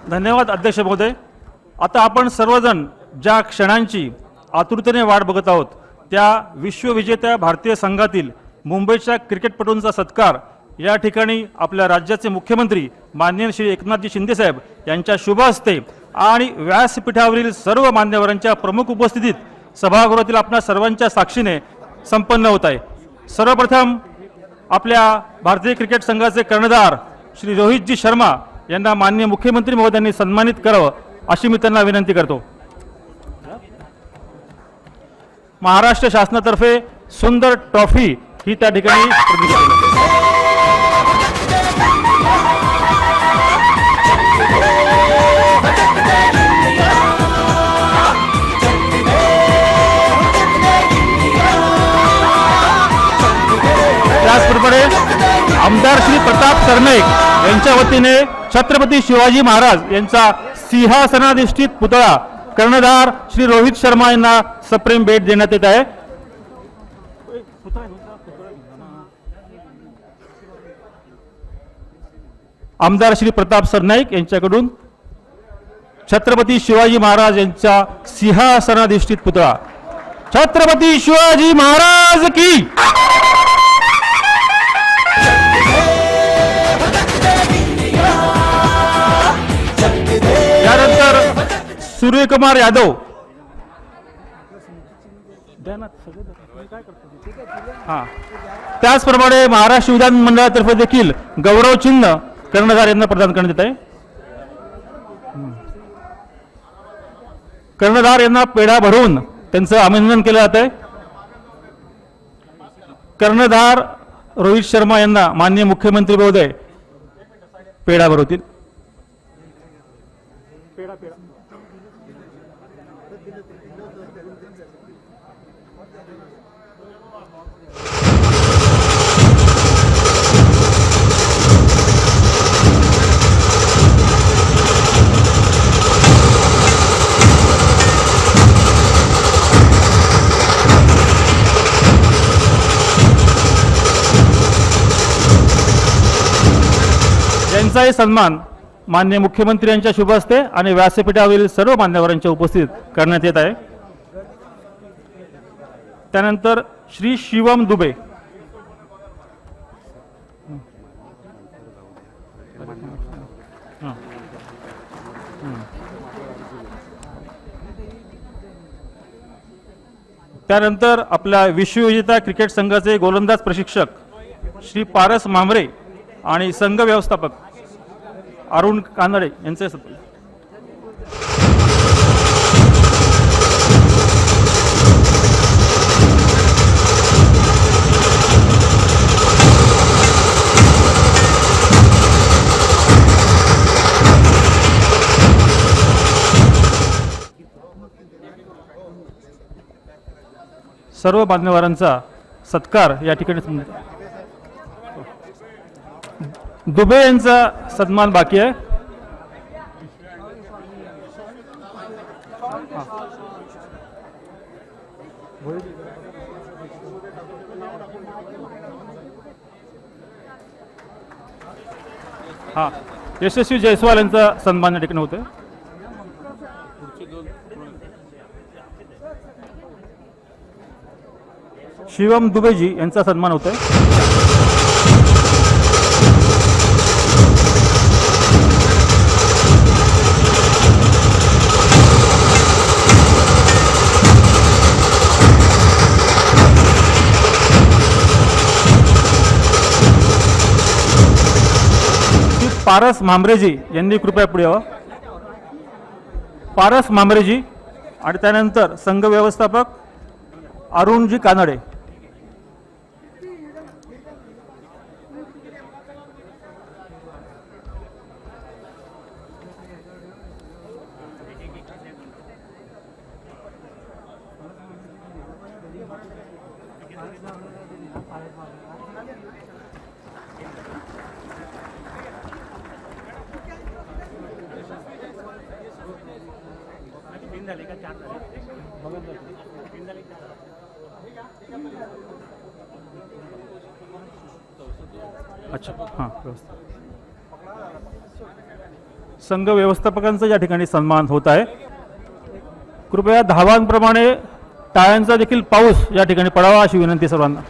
धन्यवाद अध्यक्ष महोदय. आता आपण सर्वजण ज्या क्षणांची आतुरतेने वाट बघत आहोत त्या विश्वविजेत्या भारतीय संघातील मुंबईच्या क्रिकेटपटूंचा सत्कार या ठिकाणी आपल्या राज्याचे मुख्यमंत्री माननीय श्री एकनाथजी शिंदेसाहेब यांच्या शुभ हस्ते आणि व्यासपीठावरील सर्व मान्यवरांच्या प्रमुख उपस्थितीत सभागृहातील आपल्या सर्वांच्या साक्षीने संपन्न होत आहे. सर्वप्रथम आपल्या भारतीय क्रिकेट संघाचे कर्णधार श्री रोहितजी शर्मा यांना माननीय मुख्यमंत्री महोदयांनी सन्मानित करावं अशी मी त्यांना विनंती करतो. महाराष्ट्र शासनातर्फे सुंदर ट्रॉफी ही त्या ठिकाणी प्रदान केली. त्याचप्रमाणे आमदार श्री प्रताप सरनाईक यांच्या वतीने छत्रपती शिवाजी महाराज यांचा सिंहासनाधिष्ठित पुतळा कर्णधार श्री रोहित शर्मा यांना सप्रेम भेट देण्यात येत आहे. आमदार श्री प्रताप सरनाईक यांच्याकडून छत्रपती शिवाजी महाराज यांचा सिंहासनाधिष्ठित पुतळा. छत्रपती शिवाजी महाराज की. त्यानंतर सूर्यकुमार यादव त्याचप्रमाणे महाराष्ट्र विधानमंडळातर्फे देखील गौरव चिन्ह कर्णधार यांना प्रदान करण्यात येत आहे. कर्णधार यांना पेढा भरून त्यांचं अभिनंदन केलं जात आहे. कर्णधार रोहित शर्मा यांना माननीय मुख्यमंत्री महोदय पेढा भरवतील. यांचाही सन्मान माननीय मुख्यमंत्री यांच्या शुभ हस्ते आणि व्यासपीठावरील सर्व मान्यवरांच्या उपस्थित करण्यात येत आहे. त्यानंतर श्री शिवम दुबे त्यानंतर आपल्या विश्वविजेता क्रिकेट संघाचे गोलंदाज प्रशिक्षक श्री पारस मांभरे आणि संघ व्यवस्थापक अरुण कानडे यांचे सर्व मान्यवरांचा सत्कार या ठिकाणी. दुबे यांचा सन्मान बाकी आहे. हा यशस्वी जयस्वाल यांचा सन्मान या ठिकाणी होतोय. शिवम दुबेजी यांचा सन्मान होतोय. पारस मांभरेजी यांनी कृपया पुढे यावं. पारस मांभरेजी आणि त्यानंतर संघ व्यवस्थापक अरुणजी कानडे. अच्छा हां व्यवस्थित. संघ व्यवस्थापकांचा या ठिकाणी सन्मान होत आहे. कृपया धावांप्रमाणे टाळ्यांचा देखील पाऊस या ठिकाणी पडावा अशी विनंती सर्वांना.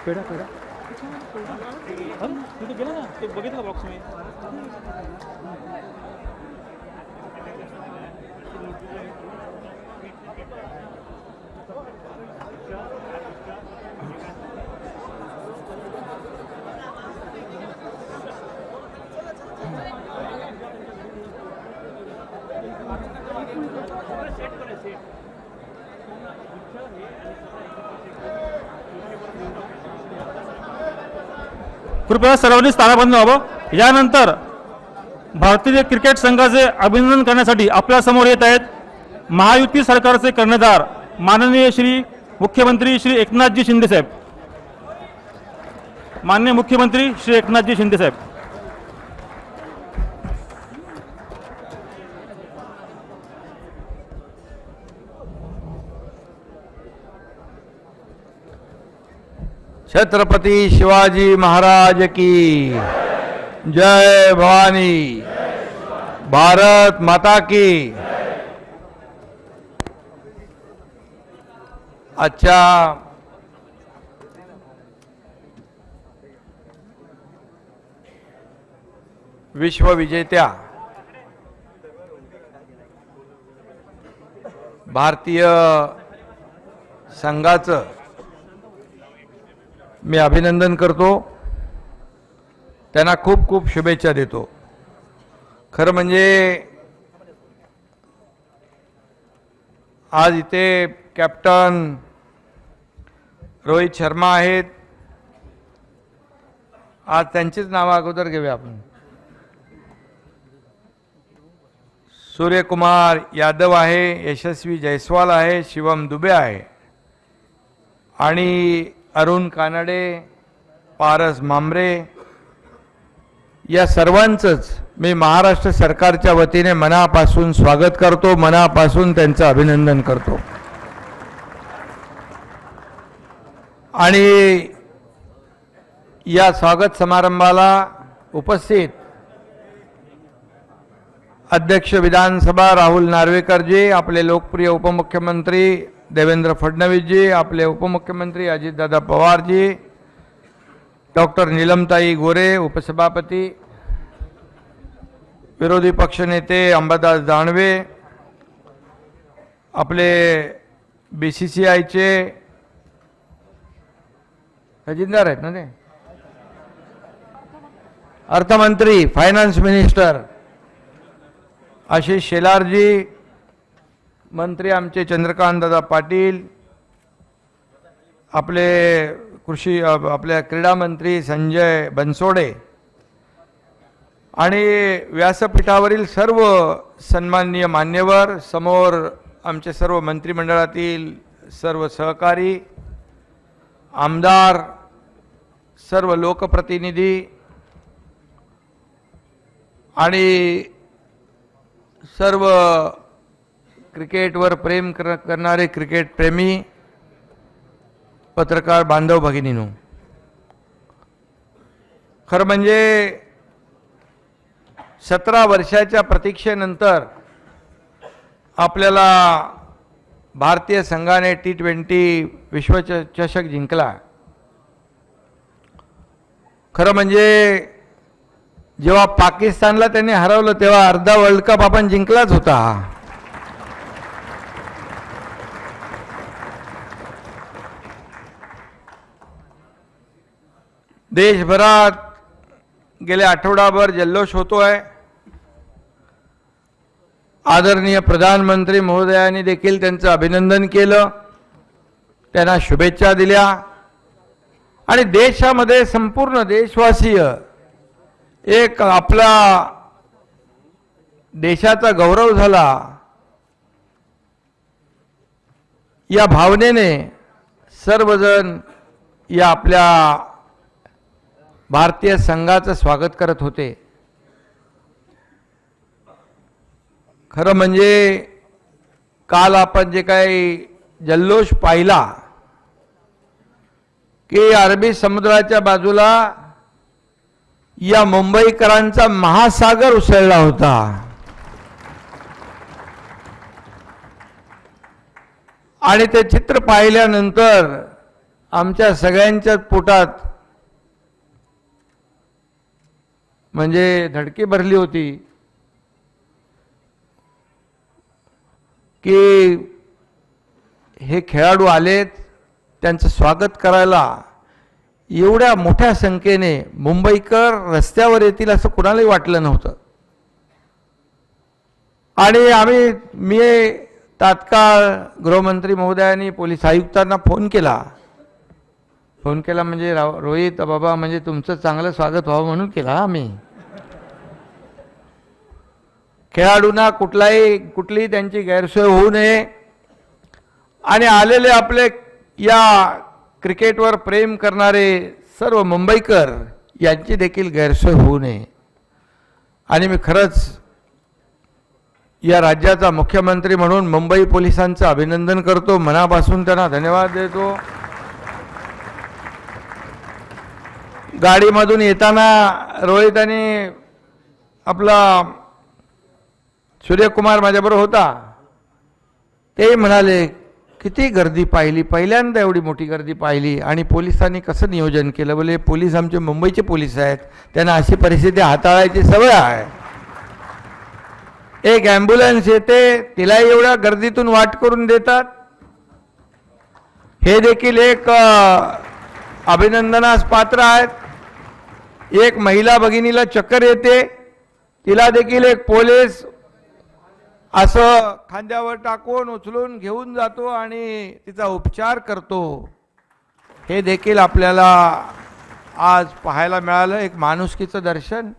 पेढा पेढा तिथे गेला ना ते बघितलं बॉक्स मी. कृपया सर्वांनी स्थानाबद्ध व्हावं. यानंतर भारतीय क्रिकेट संघाचे अभिनंदन करण्यासाठी आपल्या समोर येत आहेत महायुती सरकारचे कर्णधार माननीय श्री मुख्यमंत्री श्री एकनाथजी शिंदे साहेब. माननीय मुख्यमंत्री श्री एकनाथजी शिंदे साहेब. छत्रपती शिवाजी महाराज की जय. भवानी. भारत माता की. आजच्या विश्वविजेत्या भारतीय संघाचं मी अभिनंदन करतो. त्यांना खूप खूप शुभेच्छा देतो. खरं म्हणजे आज इथे कॅप्टन रोहित शर्मा आहेत. आज त्यांचीच नावं अगोदर घेऊया आपण. सूर्यकुमार यादव आहे, यशस्वी जयस्वाल आहे, शिवम दुबे आहे आणि अरुण कानडे, पारस मांबरे या सर्वांचंच मी महाराष्ट्र सरकारच्या वतीने मनापासून स्वागत करतो, मनापासून त्यांचं अभिनंदन करतो. आणि या स्वागत समारंभाला उपस्थित अध्यक्ष विधानसभा राहुल नार्वेकरजी, आपले लोकप्रिय उपमुख्यमंत्री देवेंद्र फडणवीसजी, आपले उपमुख्यमंत्री अजितदादा पवारजी, डॉक्टर नीलमताई गोरे उपसभापती, विरोधी पक्षनेते अंबादास दानवे, आपले BCCIचे खजिनदार आहेत ना ते, अर्थमंत्री फायनान्स मिनिस्टर आशिष शेलारजी, मंत्री आमचे चंद्रकांत दादा पाटील, आपले कृषी आपल्या क्रीडा मंत्री संजय बनसोडे आणि व्यासपीठावरील सर्व सन्माननीय मान्यवर, समोर आमचे सर्व मंत्रिमंडळातील सर्व सहकारी, आमदार, सर्व लोकप्रतिनिधी आणि सर्व क्रिकेटवर प्रेम करणारे क्रिकेट प्रेमी पत्रकार बांधव भगिनींनो, खरं म्हणजे 17 वर्षाच्या प्रतीक्षेनंतर आपल्याला भारतीय संघाने T20 विश्वचषक जिंकला. खरं म्हणजे जेव्हा पाकिस्तानला त्यांनी हरवलं तेव्हा अर्धा वर्ल्ड कप आपण जिंकलाच होता. देशभरात गेले आठवडाभर जल्लोष होतोय. आदरणीय प्रधानमंत्री महोदयांनी देखील त्यांचं अभिनंदन केलं, त्यांना शुभेच्छा दिल्या आणि देशामध्ये संपूर्ण देशवासीय एक आपला देशाचा गौरव झाला या भावनेने सर्वजण या आपल्या भारतीय संघाचं स्वागत करत होते. खरं म्हणजे काल आपण जे काही जल्लोष पाहिला की अरबी समुद्राच्या बाजूला या मुंबईकरांचा महासागर उसळला होता. आणि ते चित्र पाहिल्यानंतर आमच्या सगळ्यांच्या पोटात म्हणजे धडकी भरली होती की हे खेळाडू आलेत, त्यांचं स्वागत करायला एवढ्या मोठ्या संख्येने मुंबईकर रस्त्यावर येतील असं कुणालाही वाटलं नव्हतं. आणि मी तात्काळ गृहमंत्री महोदयांनी पोलीस आयुक्तांना फोन केला म्हणजे रोहित बाबा म्हणजे तुमचं चांगलं स्वागत व्हावं म्हणून केला आम्ही. खेळाडूंना कुठलीही त्यांची गैरसोय होऊ नये आणि आलेले आपले या क्रिकेटवर प्रेम करणारे सर्व मुंबईकर यांची देखील गैरसोय होऊ नये. आणि मी खरंच या राज्याचा मुख्यमंत्री म्हणून मुंबई पोलिसांचं अभिनंदन करतो, मनापासून त्यांना धन्यवाद देतो. गाडीमधून येताना रोहिताने आपला सूर्यकुमार माझ्याबरोबर होता, ते म्हणाले किती गर्दी पाहिली, पहिल्यांदा एवढी मोठी गर्दी पाहिली आणि पोलिसांनी कसं नियोजन केलं. बोले पोलीस आमचे मुंबईचे पोलीस आहेत, त्यांना अशी परिस्थिती हाताळायची सवय आहे. एक ॲम्ब्युलन्स येते तिलाही एवढ्या गर्दीतून वाट करून देतात. हे देखील एक अभिनंदनास पात्र आहेत. एक महिला भगिनीला चक्कर येते, तिला देखील एक पोलीस असं खांद्यावर टाकून उचलून घेऊन जातो आणि तिचा उपचार करतो. हे देखील आपल्याला आज पाहायला मिळालं. एक माणुसकीचं दर्शन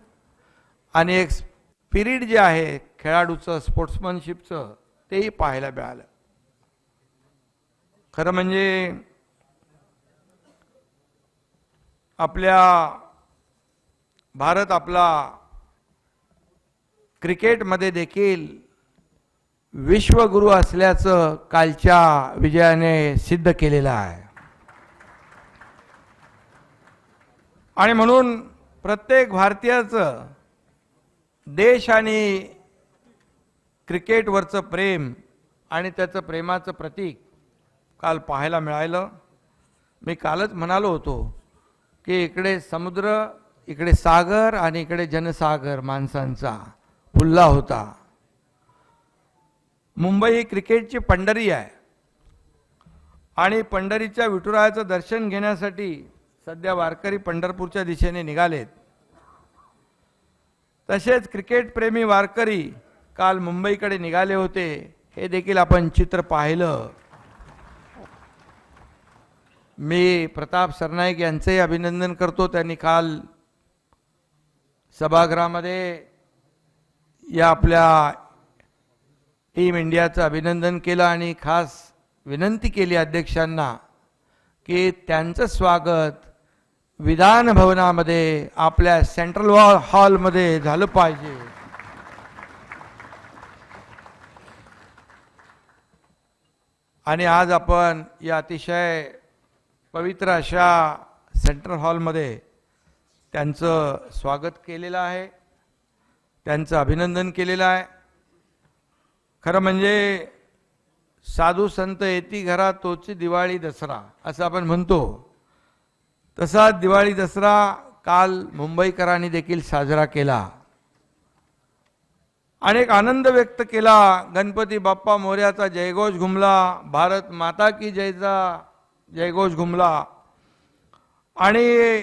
आणि एक स्पिरिट जे आहे खेळाडूचं, स्पोर्ट्समनशिपचं, तेही पाहायला मिळालं. खरं म्हणजे भारत आपला क्रिकेटमध्ये देखील विश्वगुरू असल्याचं कालच्या विजयाने सिद्ध केलेलं आहे. आणि म्हणून प्रत्येक भारतीयाचं देश आणि क्रिकेटवरचं प्रेम आणि त्याचं प्रेमाचं प्रतीक काल पाहायला मिळालं. मी कालच म्हणालो होतो की इकडे समुद्र, इकडे सागर आणि इकडे जनसागर माणसांचा फुलला होता. मुंबई ही क्रिकेटची पंढरी आहे आणि पंढरीच्या विठुरायाचं दर्शन घेण्यासाठी सध्या वारकरी पंढरपूरच्या दिशेने निघालेत. तसेच क्रिकेट प्रेमी वारकरी काल मुंबईकडे निघाले होते. हे देखील आपण चित्र पाहिलं. मी प्रताप सरनाईक यांचेही अभिनंदन करतो. त्यांनी काल सभागृहामध्ये या आपल्या टीम इंडियाचं अभिनंदन केलं आणि खास विनंती केली अध्यक्षांना की त्यांचं स्वागत विधान भवनामध्ये आपल्या सेंट्रल हॉलमध्ये झालं पाहिजे. आणि आज आपण या अतिशय पवित्र अशा सेंट्रल हॉलमध्ये त्यांचं स्वागत केलेलं आहे, त्यांचं अभिनंदन केलेलं आहे. खरं म्हणजे साधू संत येती घरा तोची दिवाळी दसरा असं आपण म्हणतो, तसा दिवाळी दसरा काल मुंबईकरांनी देखील साजरा केला. अनेक आनंद व्यक्त केला. गणपती बाप्पा मोर्याचा जयघोष घुमला, भारत माता की जयचा जयघोष घुमला. आणि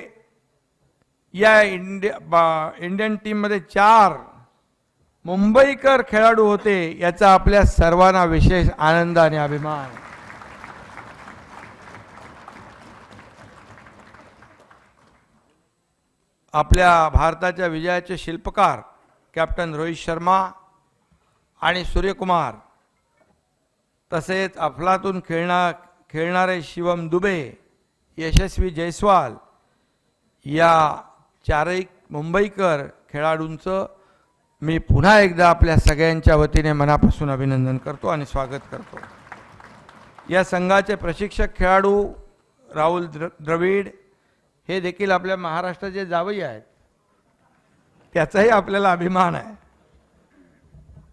या इंडियन टीममध्ये 4 मुंबईकर खेळाडू होते, याचा आपल्या सर्वांना विशेष आनंद आणि अभिमान. आपल्या भारताच्या विजयाचे शिल्पकार कॅप्टन रोहित शर्मा आणि सूर्यकुमार, तसेच अफलातून खेळणारे शिवम दुबे, यशस्वी जयस्वाल या 4 मुंबईकर खेळाडूंचं मी पुन्हा एकदा आपल्या सगळ्यांच्या वतीने मनापासून अभिनंदन करतो आणि स्वागत करतो. या संघाचे प्रशिक्षक खेळाडू राहुल द्रविड हे देखील आपल्या महाराष्ट्राचे जावई आहेत, त्याचाही आपल्याला अभिमान आहे.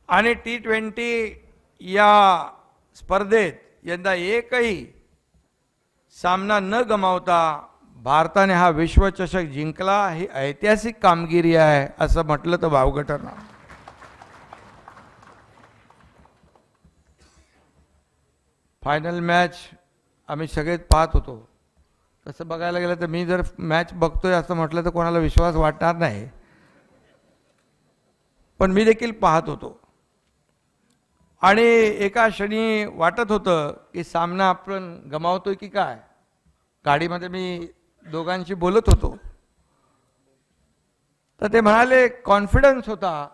आणि T20 या स्पर्धेत यंदा एकही सामना न गमावता भारताने हा विश्वचषक जिंकला. ही ऐतिहासिक कामगिरी आहे असं म्हटलं तर वावगं ठरणार. फायनल मॅच आम्ही सगळेच पाहत होतो. तसं बघायला गेलं तर मी जर मॅच बघतोय असं म्हटलं तर कोणाला विश्वास वाटणार नाही, पण मी देखील पाहत होतो. आणि एका क्षणी वाटत होतं की सामना आपण गमावतोय की काय. गाडीमध्ये मी दोघांशी बोलत होतो तर ते म्हणाले कॉन्फिडन्स होता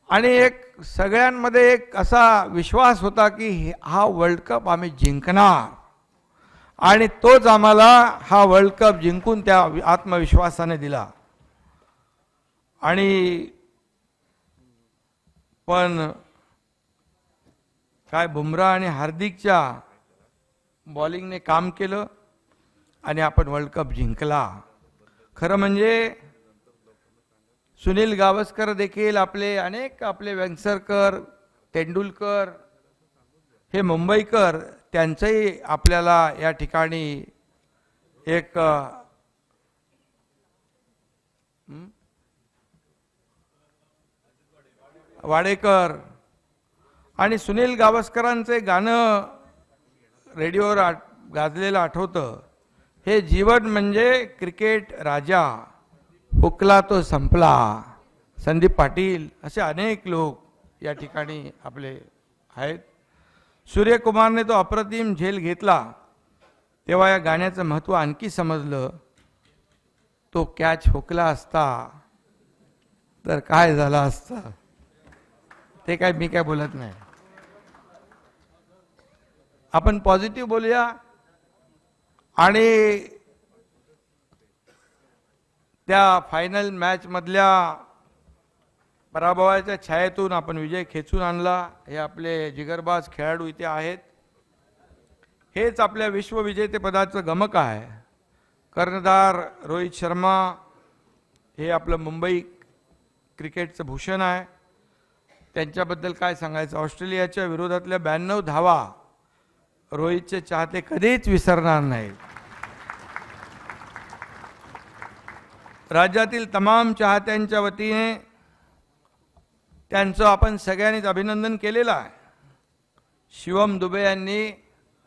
आणि एक सगळ्यांमध्ये एक असा विश्वास होता की हा वर्ल्ड कप आम्ही जिंकणार. आणि तोच आम्हाला हा वर्ल्ड कप जिंकून त्या आत्मविश्वासाने दिला. आणि पण काय बुमराह आणि हार्दिकच्या बॉलिंगने काम केलं आणि आपण वर्ल्ड कप जिंकला. खरं म्हणजे सुनील गावस्कर देखील आपले वेंगसरकर, तेंडुलकर हे मुंबईकर, त्यांचंही आपल्याला या ठिकाणी एक वाडेकर आणि सुनील गावस्करांचे गाणं रेडिओवर गाजलेलं आठवतं, हे जीवन म्हणजे क्रिकेट राजा, हुकला तो संपला. संदीप पाटील असे अनेक लोक या ठिकाणी आपले आहेत. सूर्यकुमारने तो अप्रतिम झेल घेतला तेव्हा या गाण्याचं महत्त्व आणखी समजलं. तो कॅच हुकला असता तर काय झालं असतं ते काय मी काय बोलत नाही. आपण पॉझिटिव्ह बोलूया आणि त्या फायनल मॅच मधल्या पराभवाच्या छायेतून आपण विजय खेचून आणला. हे आपले जिगरबाज खेळाडू इथे आहेत. हेच आपल्या विश्वविजेतेपदाचं गमक आहे. कर्णधार रोहित शर्मा हे आपलं मुंबई क्रिकेटचं भूषण आहे. त्यांच्याबद्दल काय सांगायचं. ऑस्ट्रेलियाच्या विरोधातल्या 92 धावा रोहितचे चाहते कधीच विसरणार नाहीत. राज्यातील तमाम चाहत्यांच्या वतीने त्यांचं आपण सगळ्यांनीच अभिनंदन केलेलं आहे. शिवम दुबे यांनी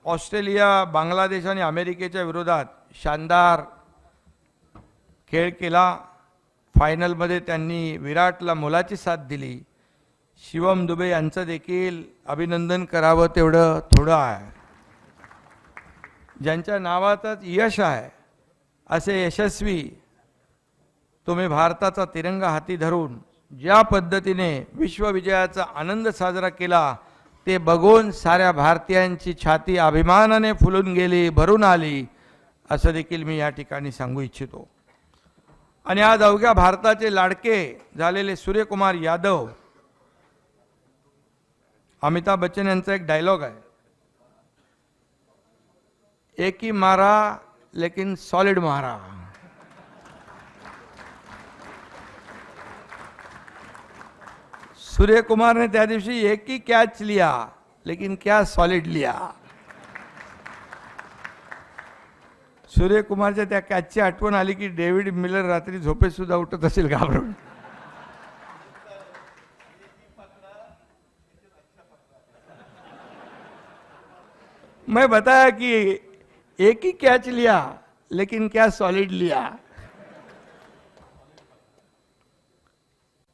ऑस्ट्रेलिया, बांगलादेश आणि अमेरिकेच्या विरोधात शानदार खेळ केला. फायनलमध्ये त्यांनी विराटला मोलाची साथ दिली. शिवम दुबे यांचं देखील अभिनंदन करावं तेवढं थोडं आहे. ज्यांच्या नावातच यश आहे असे यशस्वी तुम्ही भारताचा तिरंगा हाती धरून ज्या पद्धतीने विश्वविजयाचा आनंद साजरा केला ते बघून साऱ्या भारतीयांची छाती अभिमानाने फुलून गेली, भरून आली. असं देखील मी या ठिकाणी सांगू इच्छितो. आणि आज अवघ्या भारताचे लाडके झालेले सूर्यकुमार यादव, अमिताभ बच्चन यांचा एक डायलॉग आहे, एक ही मारा लेकिन सॉलिड मारा. सूर्य कुमार ने त्या दिवशी एक ही कैच लिया लेकिन क्या सॉलिड लिया. सूर्य कुमारच्या त्या कॅचची आठवण आली की डेव्हिड मिलर रात्री झोपेत सुद्धा उठत असेल घाबरून. मैं बताया कि एक ही कैच लिया लेकिन क्या सॉलिड लिया.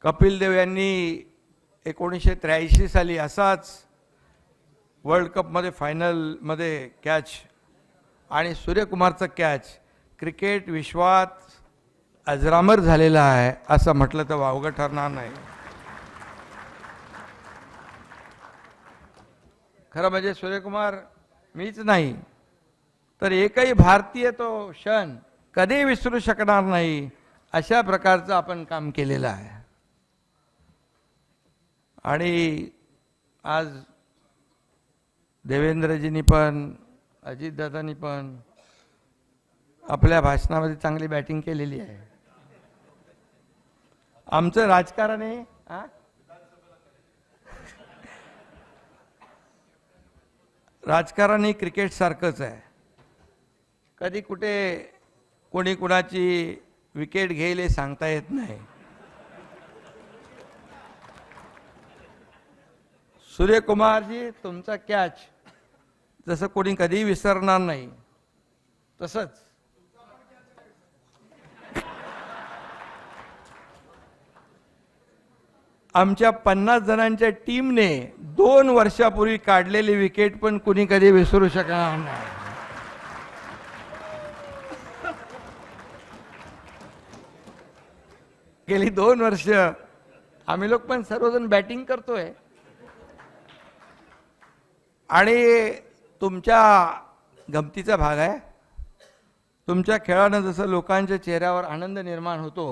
कपिल देव यांनी 1983 साली असाच वर्ल्ड कपमध्ये फायनलमध्ये कॅच आणि सूर्यकुमारचा कॅच क्रिकेट विश्वात अजरामर झालेला आहे असं म्हटलं तर वावगं ठरणार नाही. खरं म्हणजे सूर्यकुमार मीच नाही तर एकही भारतीय तो क्षण कधी विसरू शकणार नाही अशा प्रकारचं आपण काम केलेलं आहे. आणि आज देवेंद्रजींनी पण अजितदादांनी पण आपल्या भाषणामध्ये चांगली बॅटिंग केलेली आहे. आमचं राजकारण आहे राजकारण हे क्रिकेट सारखंच आहे. कधी कुठे कोणी कुणाची विकेट घेईल हे सांगता येत नाही. सूर्यकुमारजी तुमचा कॅच जसं कोणी कधी विसरणार नाही तसंच आमच्या 50 जणांच्या टीमने 2 वर्षापूर्वी काढलेली विकेट पण कुणी कधी विसरू शकणार नाही. गेली 2 वर्ष आम्ही लोक पण सर्वजण बॅटिंग करतोय आणि तुमच्या गमतीचा भाग आहे. तुमच्या खेळानं जसं लोकांच्या चेहऱ्यावर आनंद निर्माण होतो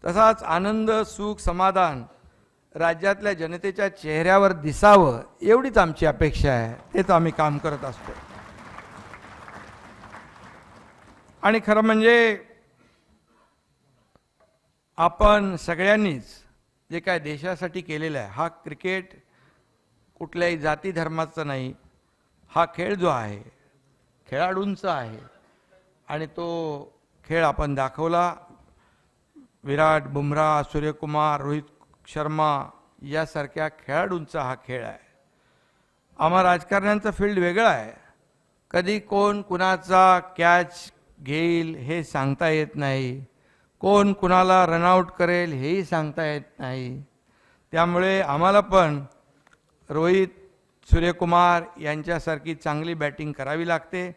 तसाच आनंद सुख समाधान राज्यातल्या जनतेच्या चेहऱ्यावर दिसावं एवढीच आमची अपेक्षा आहे. तेच आम्ही काम करत असतो. आणि खरं म्हणजे आपण सगळ्यांनीच जे काय देशासाठी केलेलं आहे, हा क्रिकेट कुठल्याही जाती धर्माचा नाही. हा खेळ जो आहे खेळाडूंचा आहे आणि तो खेळ आपण दाखवला. विराट, बुमराह, सूर्यकुमार, रोहित शर्मा यासारख्या खेळाडूंचा हा खेळ आहे. आम्हा राजकारण्यांचा फील्ड वेगळा आहे. कधी कोण कुणाचा कॅच घेईल हे सांगता येत नाही. कोण कुणाला रनआउट करेल हेही सांगता येत नाही. त्यामुळे आम्हाला पण रोहित, सूर्यकुमार यांच्यासारखी चांगली बॅटिंग करावी लागते.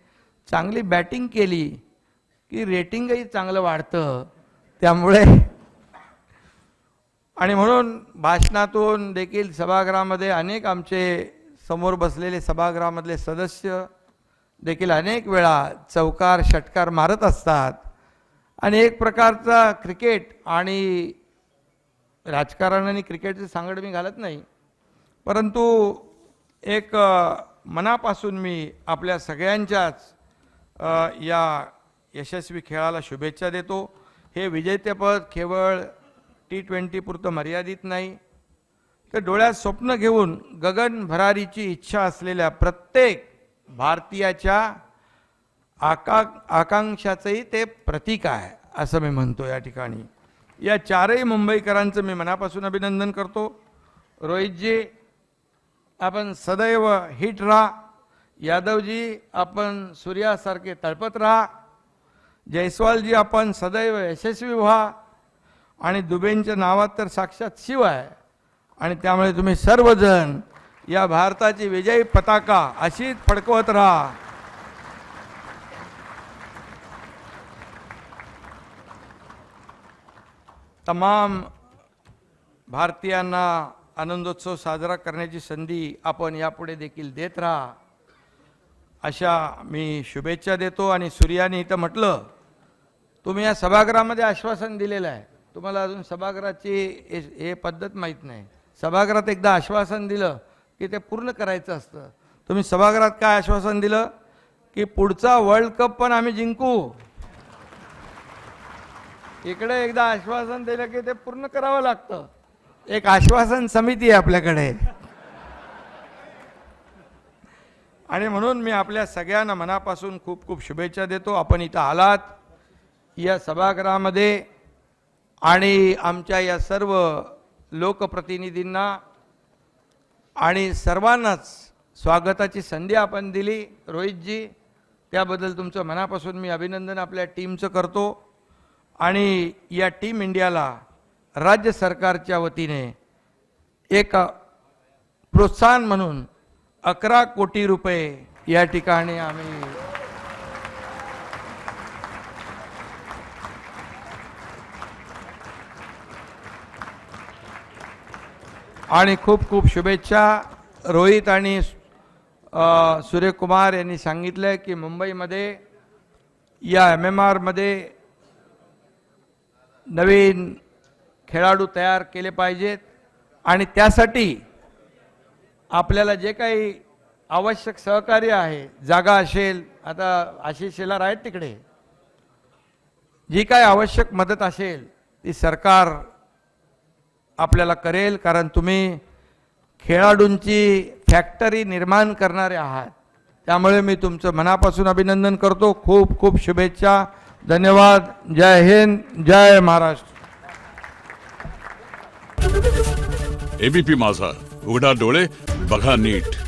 चांगली बॅटिंग केली की रेटिंगही चांगलं वाढतं. त्यामुळे आणि म्हणून भाषणातून देखील सभागृहामध्ये अनेक आमचे समोर बसलेले सभागृहामधले सदस्य देखील अनेक वेळा चौकार षटकार मारत असतात. आणि एक प्रकारचा क्रिकेट आणि राजकारण आणि क्रिकेटचे सांगड मी घालत नाही, परंतु एक मनापासून मी आपल्या सगळ्यांच्याच या यशस्वी खेळाला शुभेच्छा देतो. हे विजेतेपद केवळ T20 पुरतं मर्यादित नाही, तर डोळ्यात स्वप्न घेऊन गगन भरारीची इच्छा असलेल्या प्रत्येक भारतीयाच्या आकांक्षाचंही ते प्रतीक आहे असं मी म्हणतो. या ठिकाणी या चारही मुंबईकरांचं मी मनापासून अभिनंदन करतो. रोहितजी आपण सदैव हिट राहा. यादवजी आपण सूर्यासारखे तळपत राहा. जयस्वालजी आपण सदैव यशस्वी व्हा. आणि दुबेंच्या नावात तर साक्षात शिव आहे. आणि त्यामुळे तुम्ही सर्वजण या भारताची विजयी पताका अशीच फडकवत राहा. तमाम भारतीयांना आनंदोत्सव साजरा करण्याची संधी आपण यापुढे देखील देत राहा. अशा मी शुभेच्छा देतो. आणि सूर्याने इथं म्हटलं, तुम्ही या सभागृहामध्ये आश्वासन दिलेलं आहे, तुम्हाला अजून सभागृहाची हे पद्धत माहीत नाही. सभागृहात एकदा आश्वासन दिलं की ते पूर्ण करायचं असतं. तुम्ही सभागृहात काय आश्वासन दिलं की पुढचा वर्ल्ड कप पण आम्ही जिंकू. इकडे एकदा आश्वासन दिलं की ते पूर्ण करावं लागतं. एक आश्वासन समिती आहे आपल्याकडे. आणि म्हणून मी आपल्या सगळ्यांना मनापासून खूप खूप शुभेच्छा देतो. आपण इथं आलात या सभागृहामध्ये आणि आमच्या या सर्व लोकप्रतिनिधींना आणि सर्वांनाच स्वागताची संधी आपण दिली. रोहितजी, त्याबद्दल तुमचं मनापासून मी अभिनंदन आपल्या टीमचं करतो. आणि या टीम इंडियाला राज्य सरकारच्या वतीने एक प्रोत्साहन म्हणून 11 कोटी रुपये या ठिकाणी आम्ही आणि खूप खूप शुभेच्छा. रोहित आणि सूर्यकुमार यांनी सांगितलं की मुंबईमध्ये या MMR मध्ये नवीन खेळाडू तयार केले पाहिजेत. आणि त्यासाठी आपल्याला जे काही आवश्यक सहकार्य आहे, जागा असेल, आता आशिष शेलार आहेत तिकडे, जी काही आवश्यक मदत असेल ती सरकार आपल्याला करेल. कारण तुम्ही खेळाडूंची फॅक्टरी निर्माण करणारे आहात. त्यामुळे मी तुमचं मनापासून अभिनंदन करतो. खूप खूप शुभेच्छा. धन्यवाद. जय हिंद, जय महाराष्ट्र. एबीपी माझा, उघडा डोळे बघा नीट.